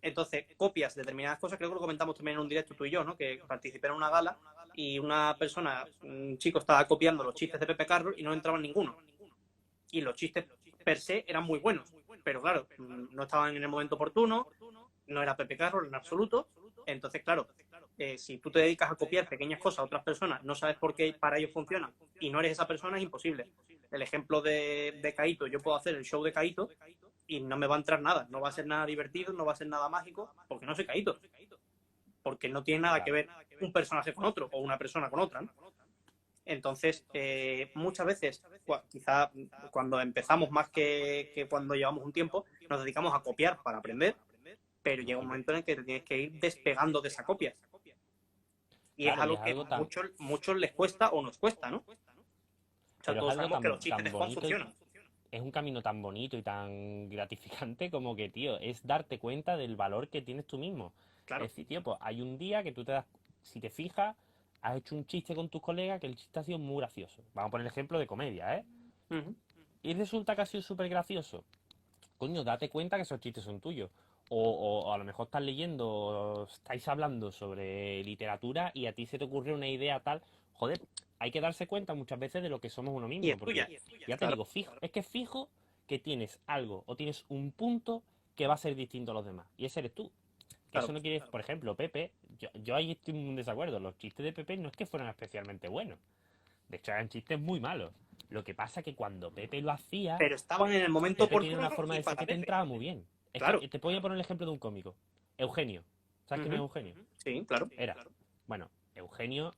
Entonces, copias determinadas cosas, creo que lo comentamos también en un directo tú y yo, ¿no? Que participé en una gala y una persona, un chico, estaba copiando los chistes de Pepe Carroll y no entraba en ninguno. Y los chistes per se eran muy buenos, pero claro, no estaban en el momento oportuno, no era Pepe Carroll en absoluto. Entonces, claro, si tú te dedicas a copiar pequeñas cosas a otras personas, no sabes por qué para ellos funcionan y no eres esa persona, es imposible. El ejemplo de Kaito, yo puedo hacer el show de Kaito y no me va a entrar nada, no va a ser nada divertido, no va a ser nada mágico, porque no soy Kaito, porque no tiene nada que Claro. ver un personaje con otro o una persona con otra, ¿no? Entonces, muchas veces, quizá cuando empezamos más que cuando llevamos un tiempo, nos dedicamos a copiar para aprender, pero llega un Lógico. momento en el que te tienes que ir despegando de esa copia. Y es Claro, y algo es que algo tan. muchos les cuesta o nos cuesta, ¿no? O sea, Pero es todos algo sabemos que los tan, chistes de tan Juan bonito y funcionan. es un camino tan bonito y tan gratificante como que, tío, es darte cuenta del valor que tienes tú mismo. Es Claro. decir, tío, pues hay un día que tú te das, si te fijas, has hecho un chiste con tus colegas que el chiste ha sido muy gracioso. Vamos a poner el ejemplo de comedia, ¿eh? Uh -huh. Y resulta que ha sido súper gracioso. Coño, date cuenta que esos chistes son tuyos. O a lo mejor estás leyendo, o estáis hablando sobre literatura y a ti se te ocurre una idea tal. Joder, hay que darse cuenta muchas veces de lo que somos uno Y mismo, es tuya. porque ya te Claro. digo, fijo, es que fijo que tienes algo o tienes un punto que va a ser distinto a los demás. Y ese eres tú. Que eso Claro. no quiere, por ejemplo, Pepe, yo ahí estoy en desacuerdo. Los chistes de Pepe no es que fueran especialmente buenos. De hecho, eran chistes muy malos. Lo que pasa es que cuando Pepe lo hacía, Pero estaban en el momento Pepe tiene oportuno una forma y de decir para que te Pepe. entraba muy bien. Es Claro. que te voy a poner el ejemplo de un cómico. Eugenio. Uh ¿Sabes quién es -huh. Eugenio? Sí, claro. Era. Bueno, Eugenio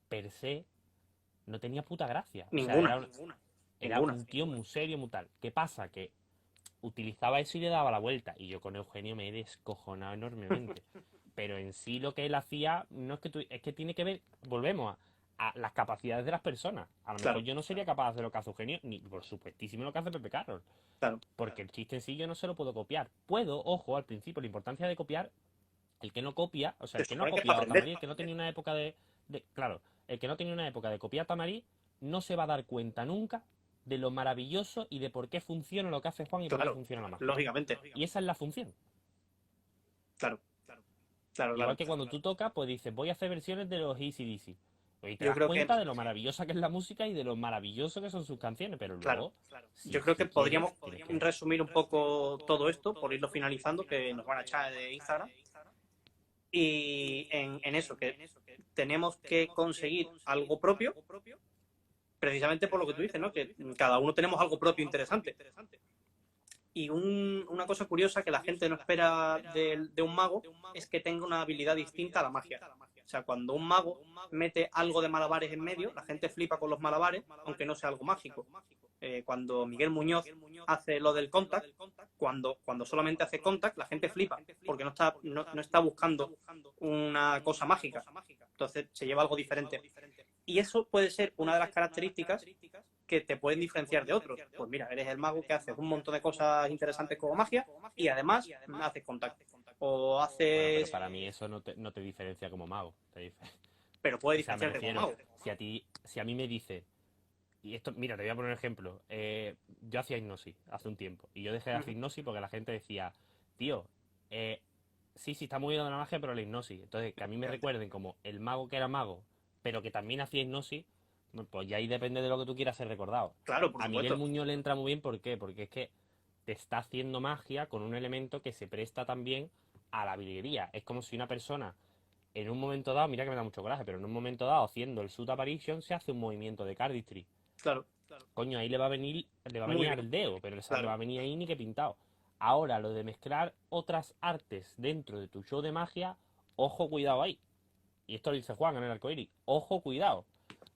per se no tenía puta gracia. O sea, Ninguna. era Ninguna. un tío muy serio, muy tal. ¿Qué pasa? Que utilizaba eso y le daba la vuelta. Y yo con Eugenio me he descojonado enormemente. Pero en sí lo que él hacía no es que es que tiene que ver, volvemos a las capacidades de las personas. A lo mejor Claro. yo no sería capaz de hacer lo que hace Eugenio, ni por supuestísimo lo que hace Pepe Carroll. Claro. Porque el chiste en sí yo no se lo puedo copiar. Puedo, ojo, al principio, la importancia de copiar, el que no copia, o sea, Se el que no ha supone que es para copiado a aprender. Tamarí, el que no tenía una época claro, el que no tenía una época de copiar a Tamarí, no se va a dar cuenta nunca de lo maravilloso y de por qué funciona lo que hace Juan y por qué Claro. funciona la magia. Lógicamente. Y esa es la función. Claro. Claro, Igual claro. que cuando tú tocas, pues dices, voy a hacer versiones de los AC/DC. Y te Yo das creo que, cuenta de lo maravillosa que es la música y de lo maravilloso que son sus canciones, pero claro, luego, yo si, creo que si quieres, podríamos tienes que. resumir un poco todo esto por irlo finalizando, que nos van a echar de Instagram. Y en eso, que tenemos que conseguir algo propio, precisamente por lo que tú dices, ¿no? Que cada uno tenemos algo propio interesante. Y una cosa curiosa que la gente no espera de un mago es que tenga una habilidad distinta a la magia. O sea, cuando un mago mete algo de malabares en medio, la gente flipa con los malabares, aunque no sea algo mágico. Cuando Miguel Muñoz hace lo del contact, cuando solamente hace contact, la gente flipa, porque no está buscando una cosa mágica. Entonces se lleva algo diferente. Y eso puede ser una de las características que te pueden diferenciar de otros. Pues mira, eres el mago que hace un montón de cosas interesantes como magia y además haces contacto. O Bueno, pero haces... para mí eso no te diferencia como mago. Pero puede O sea, me diferenciarte como refiero, mago. si a mí me dice, y esto, mira, te voy a poner un ejemplo. Yo hacía hipnosis hace un tiempo y yo dejé de hacer hipnosis porque la gente decía, tío, sí, está muy bien la magia, pero la hipnosis. Entonces, que a mí me recuerden como el mago que era mago, pero que también hacía hipnosis, pues ya ahí depende de lo que tú quieras ser recordado. Claro, por A Miguel supuesto. Muñoz le entra muy bien, ¿por qué? Porque es que te está haciendo magia con un elemento que se presta también a la virguería. Es como si una persona en un momento dado, mira que me da mucho coraje, pero en un momento dado, haciendo el Suit Apparition, se hace un movimiento de cardistry. Claro. Coño, ahí le va a venir Muy al bien. dedo, pero le va a venir ahí ni que pintado. Ahora, lo de mezclar otras artes dentro de tu show de magia, ojo, cuidado ahí. Y esto lo dice Juan en el arcoíris. Ojo, cuidado.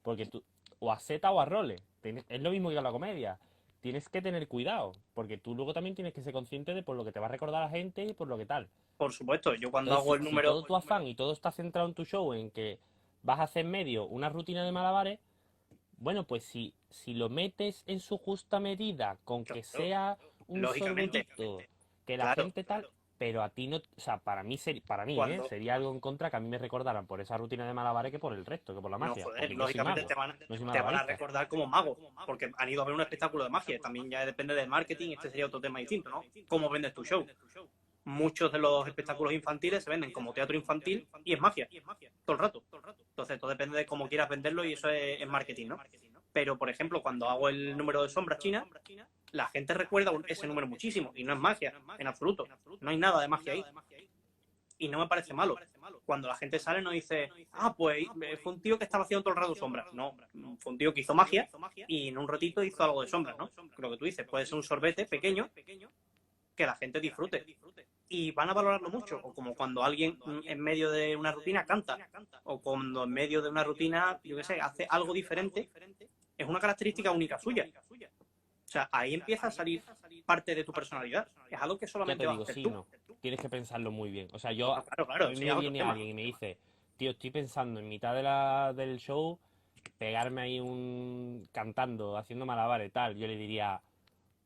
Porque tú, o a Z o a roles. Es lo mismo que a la comedia. Tienes que tener cuidado. Porque tú luego también tienes que ser consciente de por lo que te va a recordar la gente y por lo que tal. Por supuesto, yo cuando Entonces, hago el si número... todo tu afán y todo está centrado en tu show, en que vas a hacer en medio una rutina de malabares, bueno, pues si lo metes en su justa medida, con que Claro, sea un lógicamente, sorbetito, que la claro. gente tal, pero a ti no, o sea, para mí, Cuando... sería algo en contra que a mí me recordaran por esa rutina de malabares que por el resto, que por la No, magia, joder, porque yo soy lógicamente mago, no soy te van a malabarista. recordar como mago, porque han ido a ver un espectáculo de magia. También ya depende del marketing, este sería otro tema distinto, ¿no? ¿Cómo vendes tu show? Muchos de los espectáculos infantiles se venden como teatro infantil y es magia, todo el rato. Entonces, todo depende de cómo quieras venderlo y eso es marketing, ¿no? Pero, por ejemplo, cuando hago el número de sombras chinas, la gente recuerda ese número muchísimo y no es magia, en absoluto. No hay nada de magia ahí. Y no me parece malo. Cuando la gente sale no dice, ah, pues fue un tío que estaba haciendo todo el rato sombras. No, fue un tío que hizo magia y en un ratito hizo algo de sombras, ¿no? Lo que tú dices, puede ser un sorbete pequeño que la gente disfrute. Y van a valorarlo mucho, o como cuando alguien en medio de una rutina canta, o cuando en medio de una rutina, yo qué sé, hace algo diferente, es una característica única suya. O sea, ahí empieza a salir parte de tu personalidad. Es algo que Ya solamente te vas a digo, hacer sí, tú. no, tienes que pensarlo muy bien. O sea, yo, No, claro, a claro, mí sí, es me otro viene tema. alguien y me dice, tío, estoy pensando en mitad del show pegarme ahí cantando, haciendo malabares y tal, yo le diría,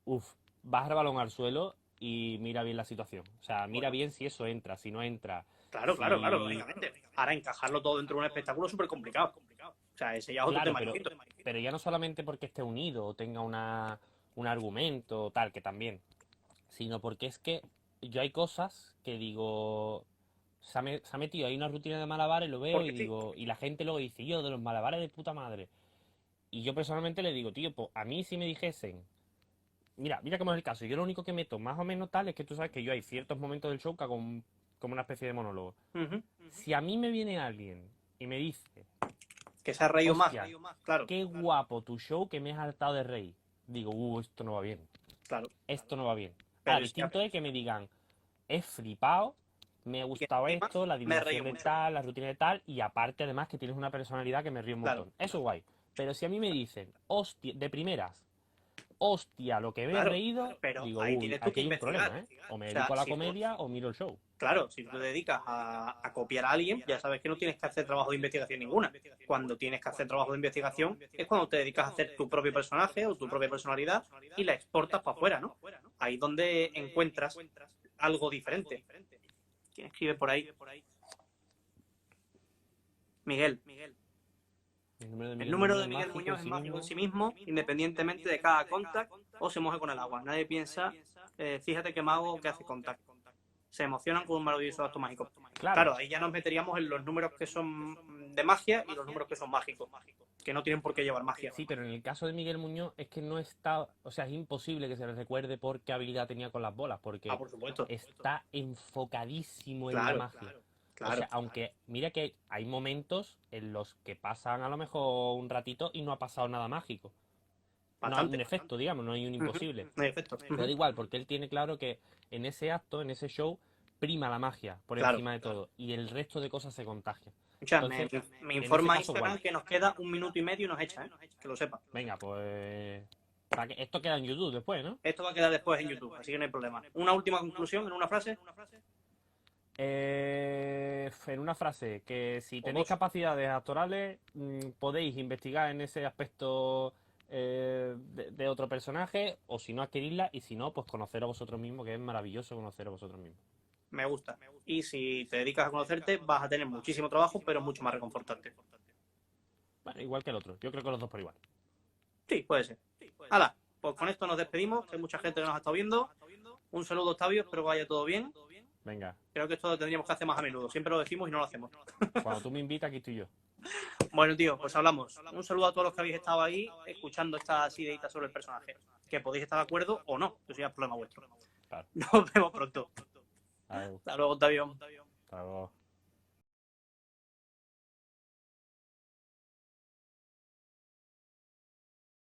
uff, baja el balón al suelo y mira bien la situación. O sea, mira Bueno, bien si eso entra, si no entra, claro, si... lógicamente. Ahora encajarlo todo dentro de un espectáculo es súper complicado. O sea, ese ya es otro Claro, tema distinto. pero ya no solamente porque esté unido o tenga un argumento o tal, que también, sino porque es que yo hay cosas que digo, se ha metido ahí una rutina de malabares, lo veo y Porque sí, digo, y la gente luego dice, yo de los malabares de puta madre. Y yo personalmente le digo, tío, pues a mí si me dijesen, mira cómo es el caso, yo lo único que meto más o menos tal es que tú sabes que yo hay ciertos momentos del show que hago como una especie de monólogo. uh-huh. Si a mí me viene alguien y me dice, Que se ha reído más. hostia, Claro, qué guapo tu show que me has hartado de reír, digo, esto no va bien, claro. esto no va bien. Ahora, Pero si distinto es que me digan, he flipado, me ha y que gustado encima esto, la me he reído adivinación de mucho. tal, la rutina de tal, y aparte además que tienes una personalidad que me ríe un Claro, montón. Eso es guay. Pero si a mí me dicen, hostia, de primeras, hostia, lo que me he claro. reído, Pero digo, ahí tienes tú aquí que hay un investigar. problema, ¿eh? O me O sea, dedico a la si tú, comedia o miro el show. claro, si tú te dedicas a copiar a alguien, ya sabes que no tienes que hacer trabajo de investigación ninguna. Cuando tienes que hacer trabajo de investigación es cuando te dedicas a hacer tu propio personaje o tu propia personalidad y la exportas para afuera, ¿no? Ahí es donde encuentras algo diferente. ¿Quién escribe por ahí? Miguel. El número de El Miguel número Muñoz de es Miguel mágico en Muñoz es sí mágico en mismo. sí mismo, independientemente de cada contact o se moje con el agua. Nadie piensa, fíjate qué mago que hace contact. Se emocionan con un maravilloso acto mágico. Claro, Claro, ahí ya nos meteríamos en los números que son de magia y los números que son mágicos, que no tienen por qué llevar magia. sí, pero en el caso de Miguel Muñoz es que no está, o sea, es imposible que se le recuerde por qué habilidad tenía con las bolas, Ah, porque por supuesto. está enfocadísimo en la Claro, magia. O claro. sea, aunque mira que hay momentos en los que pasan a lo mejor un ratito y no ha pasado nada mágico. No hay un Bastante. efecto, digamos, no hay un Ujú. imposible. No hay efecto. Pero Ujú. da igual, porque él tiene claro que en ese acto, en ese show, prima la magia por Claro. encima de todo. Y el resto de cosas se contagian. Escucha, Entonces, me en ese informa caso, guay. Instagram que nos queda 1 minuto y medio y nos echa, ¿eh? Que lo sepa. Venga, pues... Esto queda en YouTube después, ¿no? Esto va a quedar después en YouTube, así que no hay problema. Una última conclusión en una frase En una frase, que si o tenéis dos. capacidades actorales, podéis investigar en ese aspecto de otro personaje, o si no, adquirirla, y si no, pues conocer a vosotros mismos, que es maravilloso conocer a vosotros mismos. Me gusta. Y si te dedicas a conocerte, vas a tener muchísimo trabajo, pero mucho más reconfortante. Bueno, igual que el otro, yo creo que los dos por igual. Sí, puede ser. Hala, pues con esto nos despedimos, que hay mucha gente que nos ha estado viendo. Un saludo, Octavio, espero que vaya todo bien. Venga, Creo que esto lo tendríamos que hacer más a menudo. Siempre lo decimos y no lo hacemos. cuando tú me invitas, aquí estoy yo. Bueno, tío, pues hablamos. Un saludo a todos los que habéis estado ahí escuchando estas ideitas sobre el personaje. Que podéis estar de acuerdo o no, eso ya es problema vuestro. Claro. Nos vemos pronto. Adiós. Hasta luego, Octavio. Hasta luego.